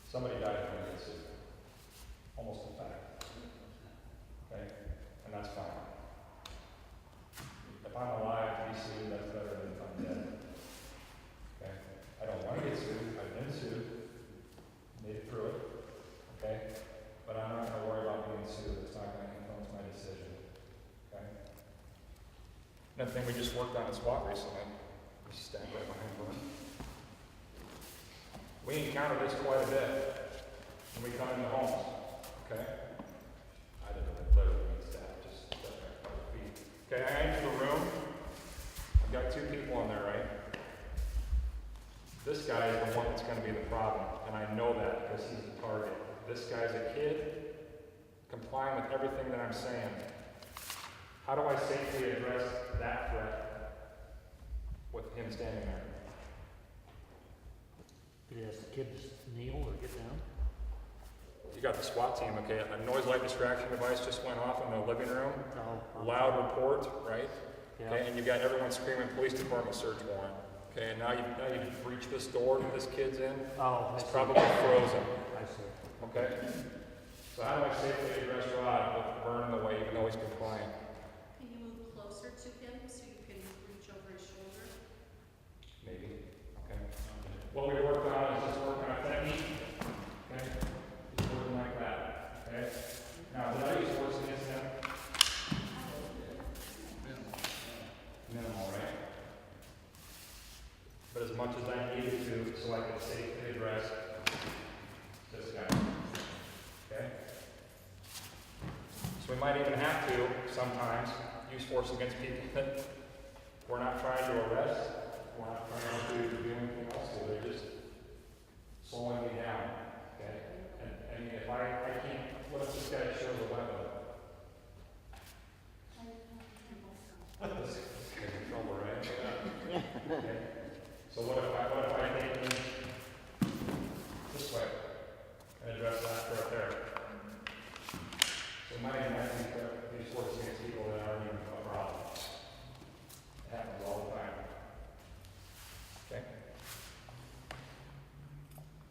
Somebody died when they get sued. Almost a fact. Okay? And that's fine. If I'm alive to be sued, that's better than if I'm dead. Okay? I don't want to get sued. I've been sued. Made it through it. Okay? But I'm not going to worry about being sued. It's not going to influence my decision. Okay? Another thing we just worked on in SWAT recently. We stand right behind one. We encounter this quite a bit when we come into homes. Okay? I didn't literally mean staff, just step back a couple feet. Okay, I enter the room. I've got 2 people in there, right? This guy is the one that's going to be the problem, and I know that because he's the target. This guy's a kid, complying with everything that I'm saying. How do I safely address that threat with him standing there? Did he ask the kid to kneel or get down? You got the SWAT team, okay? A noise light distraction device just went off in the living room. Oh, Loud report, right? yeah. Okay, and you got everyone screaming, police department search warrant. Okay, and now you've breached this door that this kid's in. Oh, It's I see. probably frozen. I see. Okay? So how do I safely address Rod with burning the way even though he's compliant? Can you move closer to him so you can reach over his shoulder? Maybe. Okay. What we worked on is just working on a technique. Okay? Just working like that. Okay? Now, did I use force against him? Minimal, right? But as much as I needed to, so I could safely address this guy. Okay? So we might even have to, sometimes, use force against people that we're not trying to arrest, we're not trying to do anything else to, they're just slowing me down. Okay? And I mean, if I can't, what if this guy shows a weapon? This guy's in trouble, right? Okay. So what if I take him this way and address that right there? So we might even have to use force against people that aren't even a problem. It happens all the time. Okay?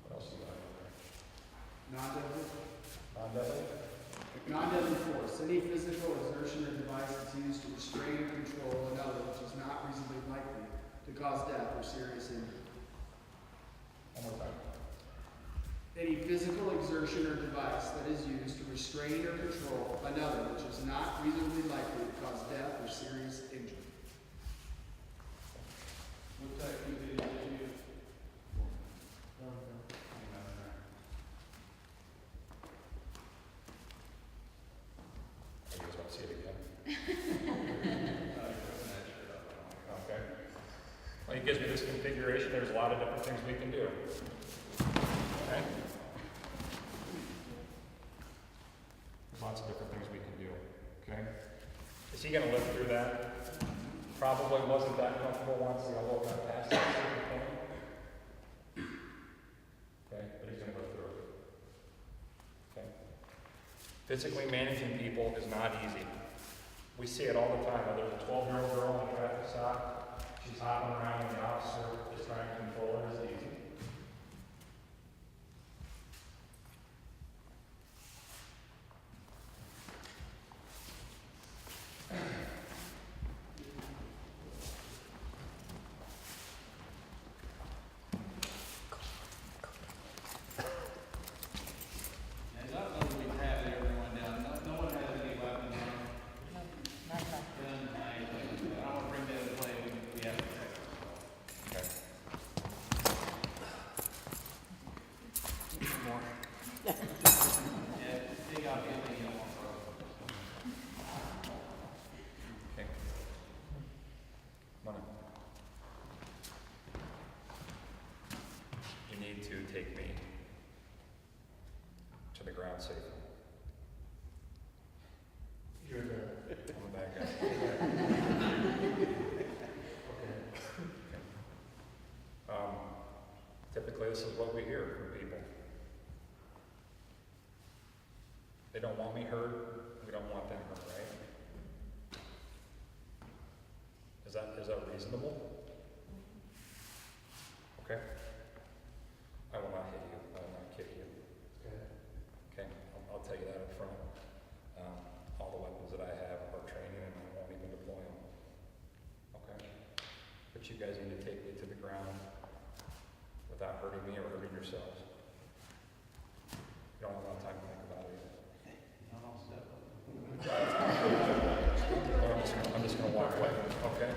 What else do you got? Non-deadly? Non-deadly? Non-deadly force. Any physical exertion or device that's used to restrain or control another which is not reasonably likely to cause death or serious injury. One more time. Any physical exertion or device that is used to restrain or control another which is not reasonably likely to cause death or serious injury. What's that activity that you use? You guys want to see it again? Okay. Well, it gives me this configuration. There's a lot of different things we can do. Okay? There's lots of different things we can do. Okay? Is he going to live through that? Probably wasn't that comfortable once the elbow got past that certain point. Okay? But he's going to go through it. Okay? Physically managing people is not easy. We see it all the time. Whether there's a 12-year-old girl in a traffic stop, she's hopping around and the officer is trying to control her. It's easy. And not only we have everyone down, no one has any weapons on them. Not that. Gun, knife, anything. I don't want to bring that into play, we have to protect ourselves. Okay. Yeah, take out anything you don't want to throw. Okay. Come on. You need to take me to the ground safely. You're the I'm the bad guy. Typically, this is what we hear from people. They don't want me hurt. We don't want them hurt, right? Is that reasonable? Okay. I will not hit you. I will not kick you. Okay. I'll tell you that up front. All the weapons that I have are training, and I won't even deploy them. Okay. But you guys need to take me to the ground without hurting me or hurting yourselves. You don't have a lot of time to think about it yet. I'm just going to walk away. Okay.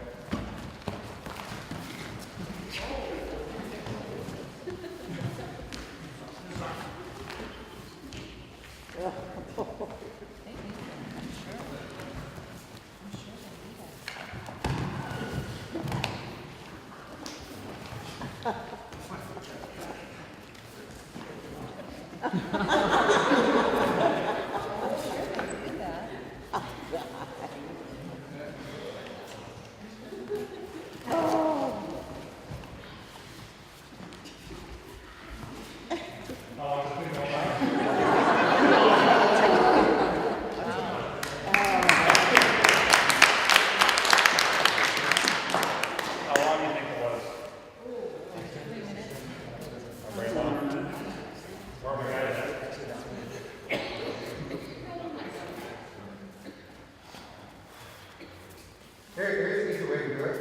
Here's an easy way to do it.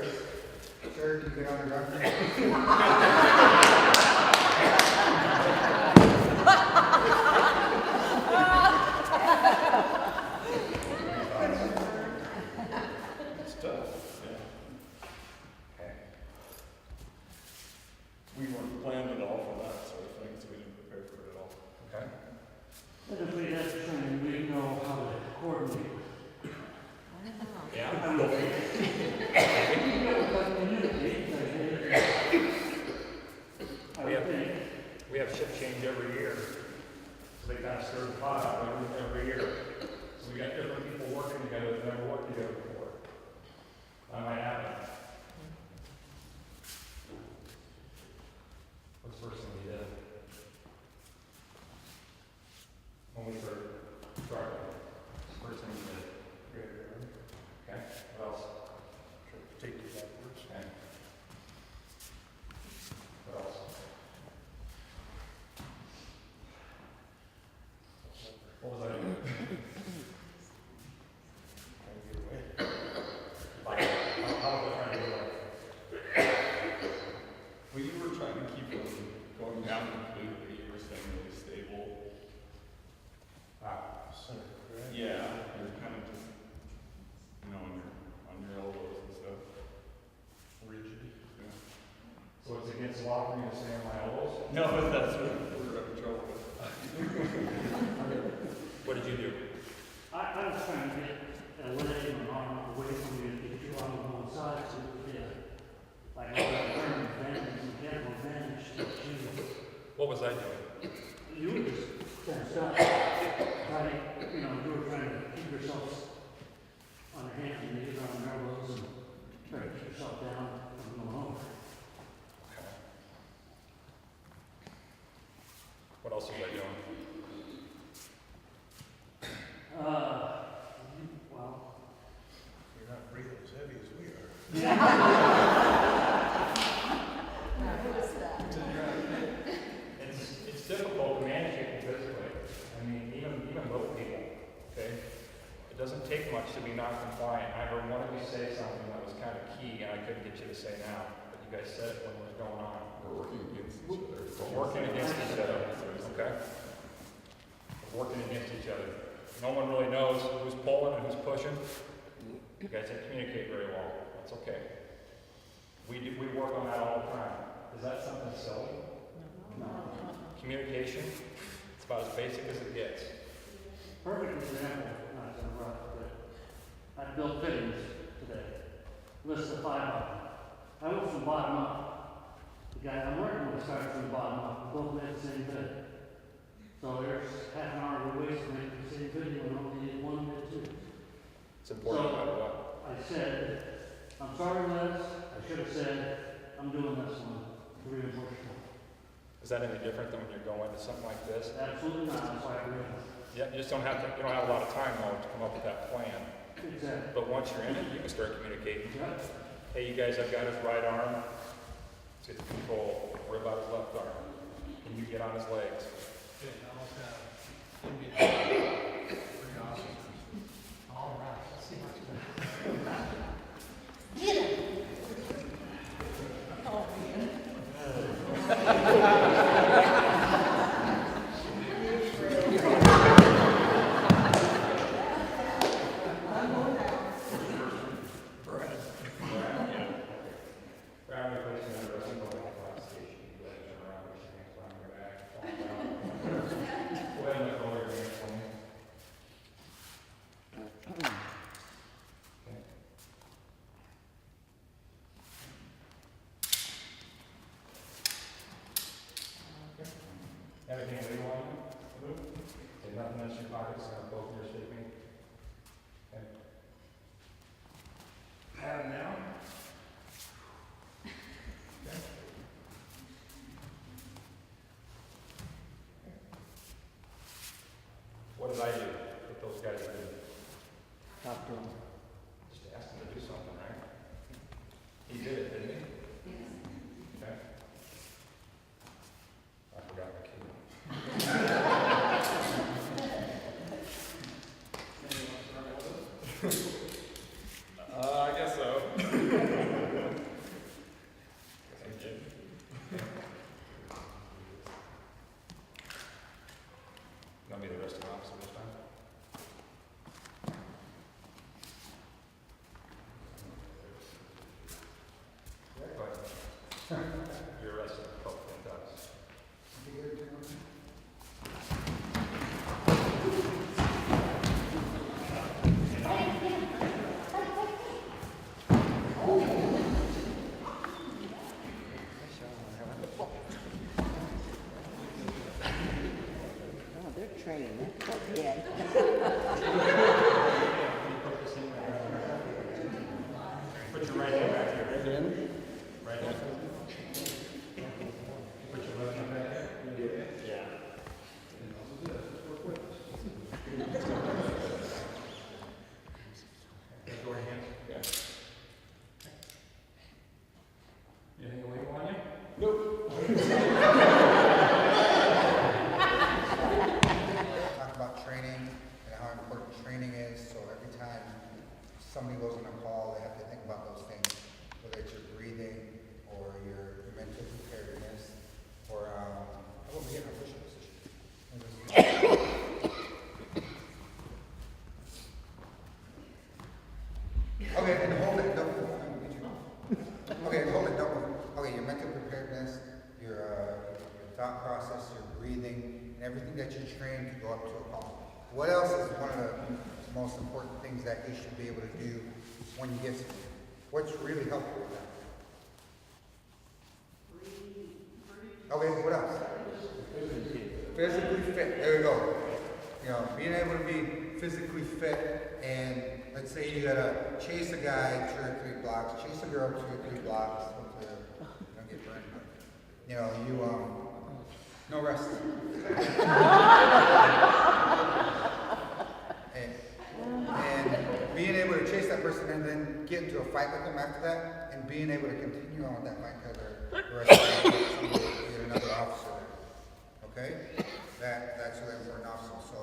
Sir, can you get on the ground? It's tough. Yeah. Okay. We weren't planned at all for that sort of thing, so we didn't prepare for it at all. Okay. But if we had training, we know how to coordinate. Yeah. We have shift change every year. So they kind of stir the pot up every year. So we got different people working together that never worked together before. That might happen. What's the first thing we did? When we started struggling. First thing we did. Okay. What else? Take you backwards. Okay. What else? What was I doing? Trying to get away. Like, how me saying my elbows? No, that's what we're having trouble with. What did you do? I was trying to get a leg and an arm away from you, to get you on one side, so like I was turning advantage, mechanical advantage to you. What was I doing? You were just kind of stuck, trying, you know, you were trying to keep yourself on your hands and knees, on your elbows, and trying to keep yourself down from going over. What else was I doing? Well, You're not breathing as heavy as we are. It's difficult to manage it physically. I mean, even little people, okay? It doesn't take much to be non-compliant. I heard one of you say something that was kind of key, and I couldn't get you to say now, but you guys said it when it was going on. We're working against each other. We're working against each other, okay? We're working against each other. No one really knows who's pulling and who's pushing. You guys didn't communicate very well. That's okay. We work on that all the time. Is that something silly? No. Communication, it's about as basic as it gets. perfect example, not to interrupt, but I built fittings today. List of 5 of them. I went from bottom up. The guy I'm working with started from the bottom up. We both made the same fit. So there's half an hour we wasted making the same video and only did 1 minute 2. It's important no matter what. I said, I'm sorry, Les. I should have said, I'm doing this one to reinforce you. Is that any different than when you're going to something like this? Absolutely not. That's why I agree. Yeah, you just don't have a lot of time though to come up with that plan. Exactly. But once you're in it, you can start communicating. Yeah. Hey, you guys, I've got his right arm. Let's get the control. Worry about his left arm. Can you get on his legs? Everything that you want to do? Okay, nothing else in your pockets, both of your shaking. Okay. Pat him down. Okay. What did I do? What those guys did? Talk to him. Just asked him to do something, right? He did it, didn't he? Okay. I forgot my key. I guess so. Thank you. Want me the rest of the officer this time? Go ahead. You're arrested. Oh, fantastic. Oh, they're training. That's okay. Put your right hand back here. Right hand. Right hand. Put your left hand back here. Yeah. Go ahead. Yeah. Anything illegal on you? Nope. Talk about training and how important training is, so every time somebody goes on a call, they have to think about those things, whether it's your breathing or your mental preparedness, or how about we get our push-ups? Okay, and hold it, don't, okay, hold it, don't, okay, your mental preparedness, your what else is one of the most important things that he should be able to do when he gets here? What's really helpful with that? Okay, what else? Physically fit. There we go. You know, being able to be physically fit, and let's say you gotta chase a guy 2 or 3 blocks, chase a girl 2 or 3 blocks. Hopefully, you don't get burned. But, you know, no rest. and being able to chase that person and then get into a fight with them after that, and being able to continue on with that fight because the rest of the day, get another officer. Okay? That's really important also. So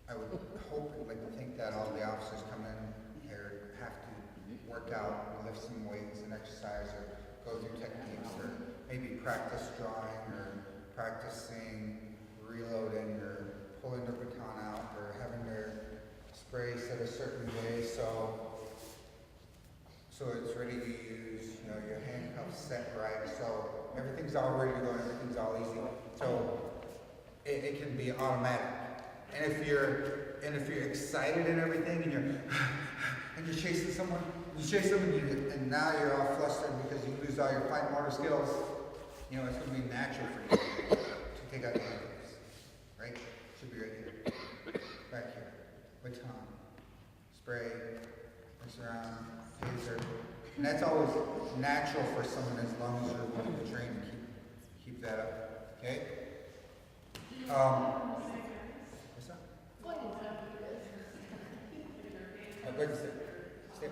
I would hope and like to think that all the officers come in here have to work out, lift some weights and exercise, or go through techniques, or maybe practice drawing, or practicing reloading, or pulling their baton out, or having their spray set a certain way so it's ready to use, you know, your handcuffs set right, so everything's all ready to go and everything's all easy. So it can be automatic. And if you're excited and everything, and you're chasing someone, you chase them, and now you're all flustered because you lose all your fine motor skills, you know, it's going to be natural for you to take out the handcuffs, right? Should be right here, back here, baton, spray, mix around, taser, and that's always natural for someone as long as you're willing to train and keep that up, okay? What's that? Wait a second. Stay.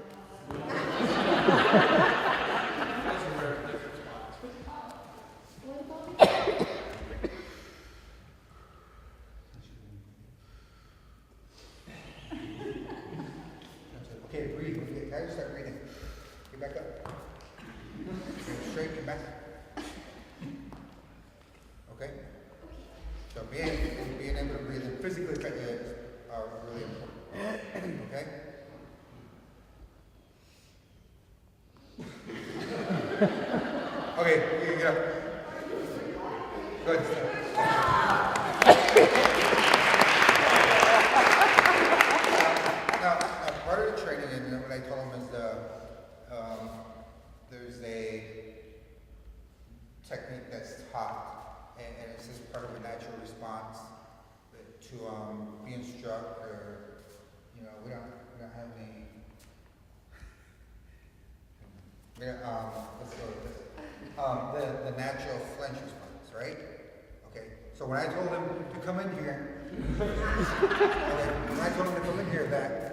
Okay, breathe. Okay, guys, start breathing. Get back up. Get straight, get back. Okay? So being able to breathe and physically fit are really important. Okay? Okay, you can get up. Go ahead. Now, part of the training, and what I told him is there's a technique that's taught, and it's just part of a natural response to being struck, or, you know, we don't have any. Let's go with this. The natural flinch response, right? Okay. So when I told him to come in here,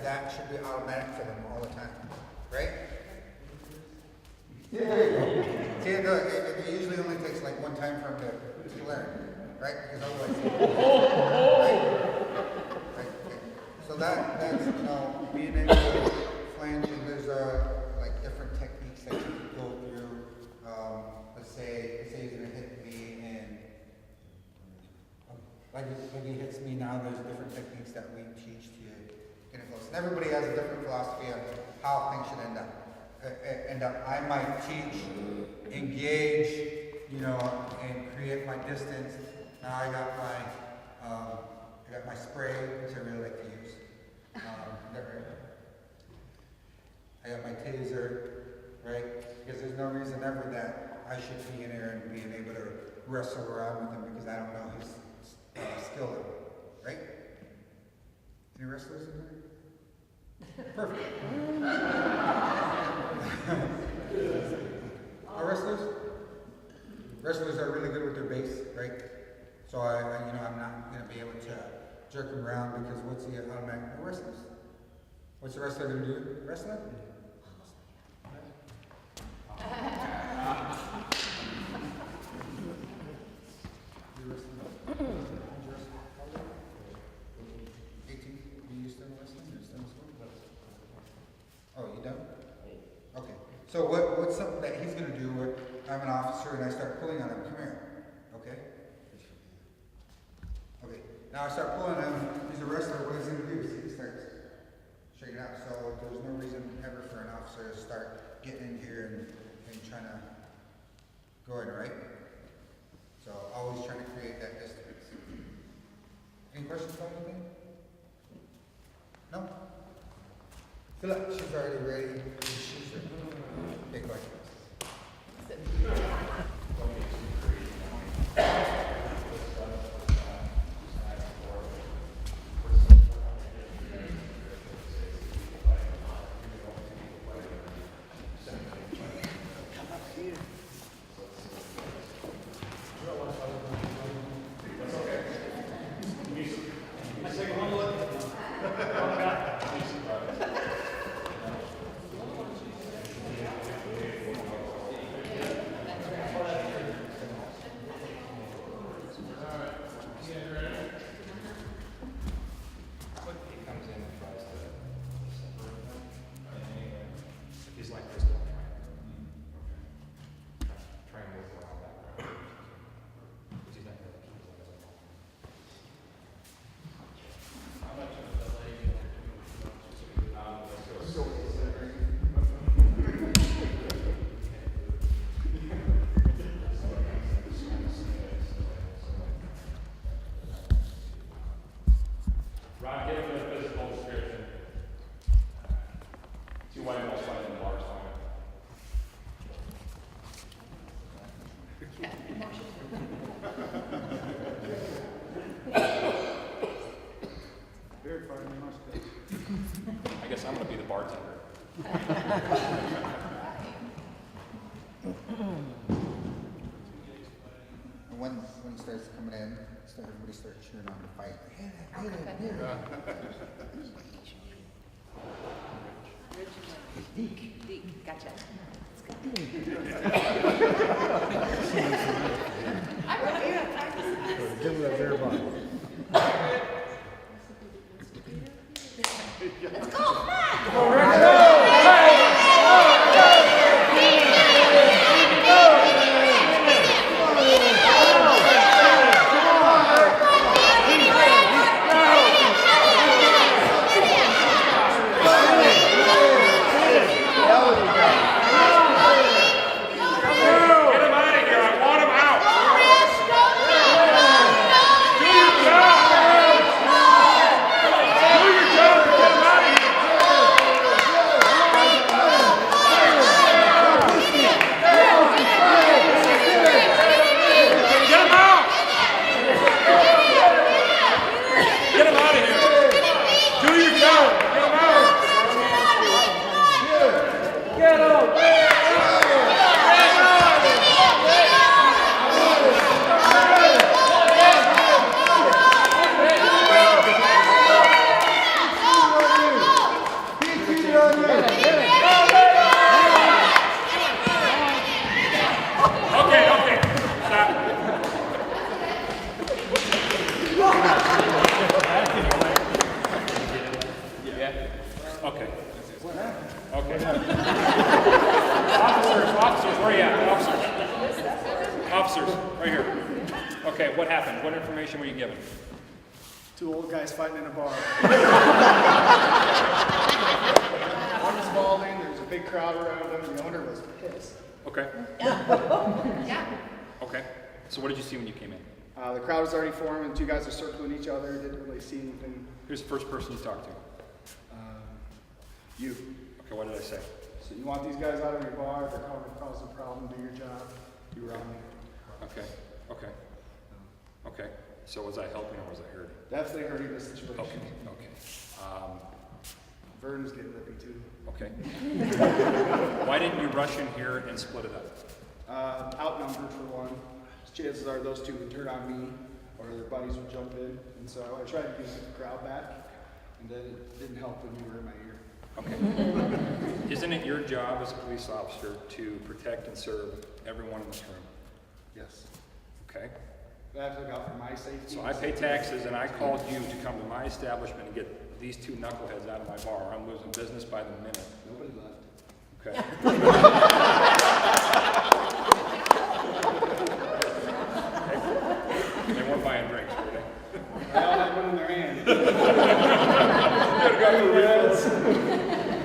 that should be automatic for them all the time, right? See, it usually only takes like one time for him to learn, right? Because otherwise, right? Okay. So that's, you know, being able to flange, and there's like different techniques that you can go through. Let's say he's gonna hit me, and like he hits me now, there's different techniques that we teach to get it close. And everybody has a different philosophy of how things should end up. I might teach, engage, you know, and create my distance. Now I got my spray, which I really like to use. I got my taser, right? Because there's no reason ever that I should be in there and being able to wrestle around with him because I don't know his skill level, right? Any wrestlers in there? Perfect. Our wrestlers are really good with their base, right? So I'm not going to be able to jerk him around because what's the automatic wrestlers? What's the wrestler going to do? Wrestling? Oh, you done? Okay. So what's something that he's going to do where I'm an officer and I start pulling on him? Come here. Okay? Okay. Now I start pulling on him. He's a wrestler. What is he going to do? He starts shaking out. So there's no reason ever for an officer to start getting in here and trying to go in, right? So always trying to create that distance. Any questions on anything? Good luck. She's already ready. She's ready. Okay, go ahead. Ron, give him a physical description. Two white males fighting in Marshalltown. Very far in Marshalltown. I guess I'm gonna be the bartender. And when he starts coming in, everybody starts cheering on the fight. Hit it, hit it. Deke, gotcha. Let's go, come Officers, where are you at? Officers, right here. Okay, what happened? What information were you given? Two old guys fighting in a bar. One was balding, there was a big crowd around him, and the owner was pissed. Okay. Yeah. Okay. So what did you see when you came in? The crowd was already forming, and two guys were circling each other, didn't really see anything. Who's the first person you talked to? You. Okay, what did I say? So you want these guys out of your bar, they're causing a problem, do your job. You were on me. Okay. Okay. Okay. So was I helping or was I hurting? Definitely hurting the situation. Okay. Okay. Vern's getting lippy too. Okay. Why didn't you rush in here and split it up? Outnumbered for one. Chances are those two would turn on me or their buddies would jump in. And so I tried to get the crowd back, and then it didn't help when you were in my ear. Okay. Isn't it your job as a police officer to protect and serve everyone in this room? Yes. Okay. I have to look out for my safety. So I pay taxes and I called you to come to my establishment and get these two knuckleheads out of my bar. I'm losing business by the minute. Nobody left. Okay. They weren't buying drinks, were they? They all had one in their hand.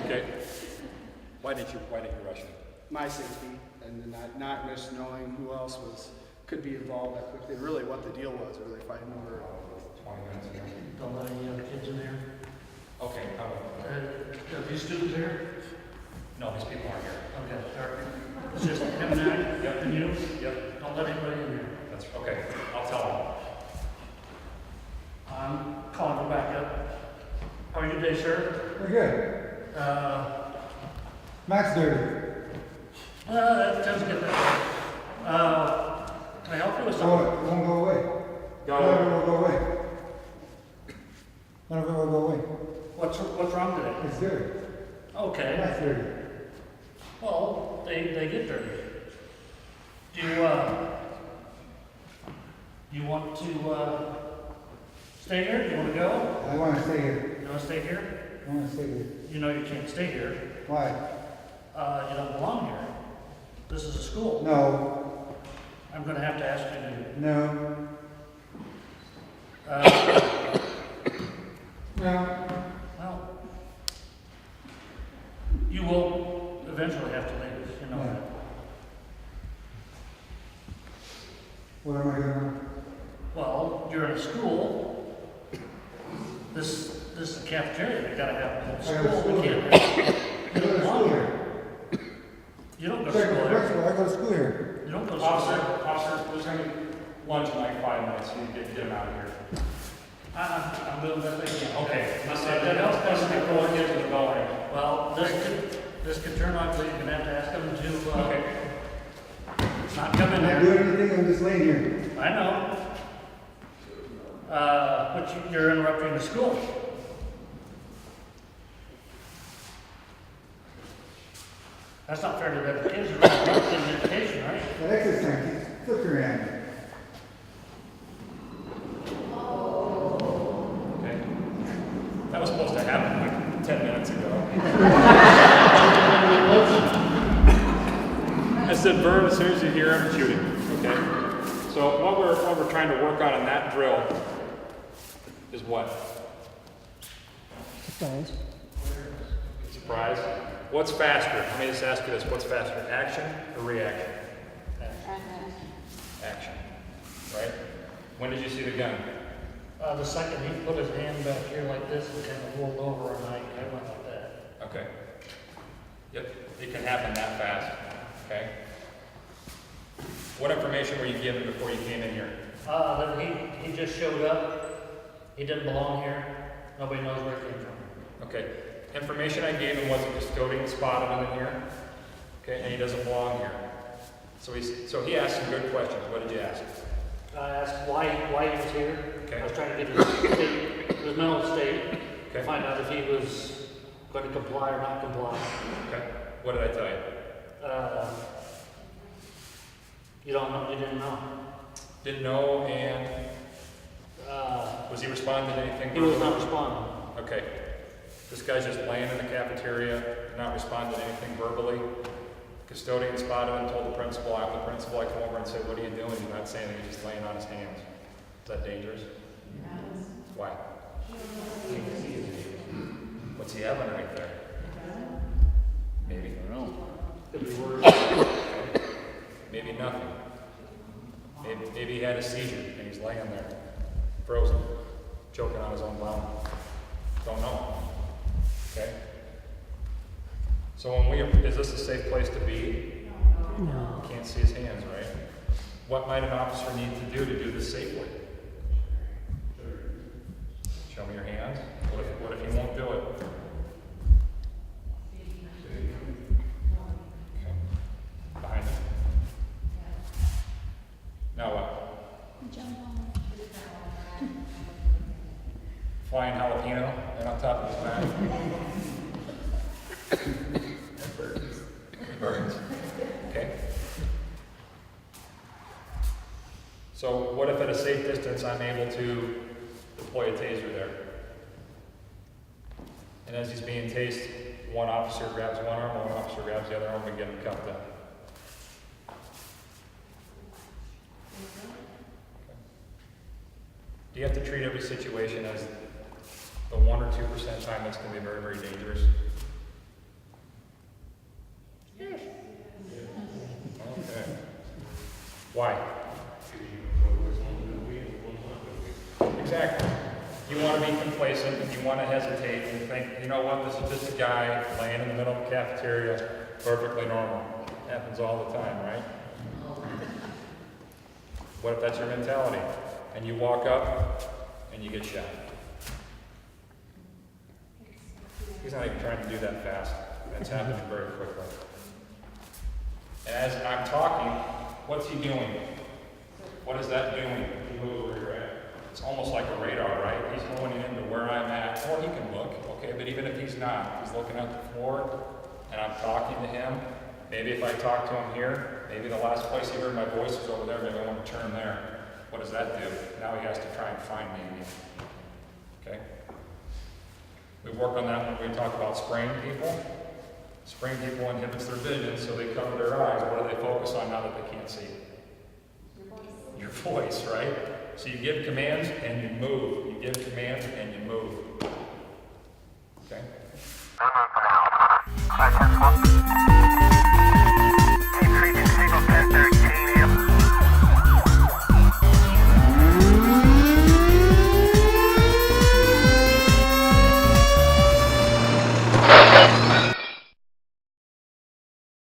Okay. Why didn't you rush in? My safety, and then not just knowing who else could be involved that quickly. Really, what the deal was. Were they fighting over 20 minutes ago. Don't let any young kids in there. Okay. If you these students here? No, these people aren't here. Okay, all right. It's just him and I? Yep. And you? Yep. Don't let anybody in here. That's, okay, I'll tell them. I'm calling for backup. How are you today, sir? We're good. Matt's dirty. That tends to get that way. Can I help you with So something? it won't go away. Go. None of it will go away. None of it will go away. What's wrong today? It's dirty. Okay. Matt's dirty. Well, they get dirty. Do you want to stay here? Do you want to go? I want to stay here. You want to stay here? I want to stay here. You know you can't stay here. Why? You don't belong here. This is a school. No. I'm going to have to ask you to. No. No. Well, you will eventually have to leave. You know Yeah. that. What am I gonna? Well, you're in a school. This is a cafeteria. You gotta have a whole I go to school. school You here. can't. I go to school here. You don't go to Check school the here. principal. I go to school here. You don't go to school here. Officer, there's gonna be lunch in like 5 minutes, so you get him out of here. I'm doing the best I can. Okay, That that else helps us doesn't before we get to the bell ring. Well, this could turn ugly. You're gonna have to ask them to, Okay. not come in I'm not there. doing anything. I'm just laying here. I know. But you're interrupting the school. That's not fair to the kids. You're interrupting the education, right? The next time, keep flipping around. Okay. That was supposed to happen like 10 minutes ago. I said burn as soon as you hear him shooting. Okay. So what we're trying to work on in that drill is what? Surprise. Surprise. What's faster? Let me just ask you this. What's faster, action or reaction? Action. Right? When did you see the gun? The second he put his hand back here like this and kind of rolled over, and I went like that. Okay. Yep. It can happen that fast. Okay. What information were you given before you came in here? Then he just showed up. He didn't belong here. Nobody knows where he came from. Okay. Information I gave him was a custodian spotted him in here. Okay, and he doesn't belong here. So he asked some good questions. What did you ask? I asked why he was here. Okay. I was trying to get his mental state to Okay. find out if he was going to comply or not comply. Okay. What did I tell you? You don't know. You didn't know. Didn't know, and was he responding to anything? He was not responding. Okay. This guy's just laying in the cafeteria, not responding to anything verbally. Custodian spotted him, told the principal. I'm the principal. I come over and say, "What are you doing?" He's not saying anything. He's just laying on his hands. Is that dangerous? Why? What's he having right there? Maybe. I don't know. Could be worse. Maybe nothing. Maybe he had a seizure and he's laying there, frozen, choking on his own vomit. Don't know. Okay? So is this a safe place to be? No. Can't see his hands, right? What might an officer need to do this safely? Show me your hands. What if he won't do it? Okay. Behind him. Now what? Flying jalapeno right on top of his back. It burns. Okay. So what if at a safe distance I'm able to deploy a taser there? And as he's being tased, one officer grabs one arm, one officer grabs the other arm, and get him cuffed up. Do you have to treat every situation as the 1 or 2% time that's going to be very, very dangerous? Okay. Why? Exactly. You want to be complacent, if you want to hesitate and think, you know what, this is just a guy laying in the middle of the cafeteria, perfectly normal. Happens all the time, right? What if that's your mentality? And you walk up and you get shot. He's not even trying to do that fast. That's happening very quickly. And as I'm talking, what's he doing? What is that doing? He moves where you're at. It's almost like a radar, right? He's honing into where I'm at. Or he can look, okay? But even if he's not, he's looking at the floor, and I'm talking to him. Maybe if I talk to him here, maybe the last place he heard my voice is over there, maybe I want to turn there. What does that do? Now he has to try and find me again. Okay? We work on that when we talk about spraying people. Spraying people inhibits their vision, so they cover their eyes. What do they focus on now that they can't see? Your voice, right? So you give commands and you move. You give commands and you move. Okay?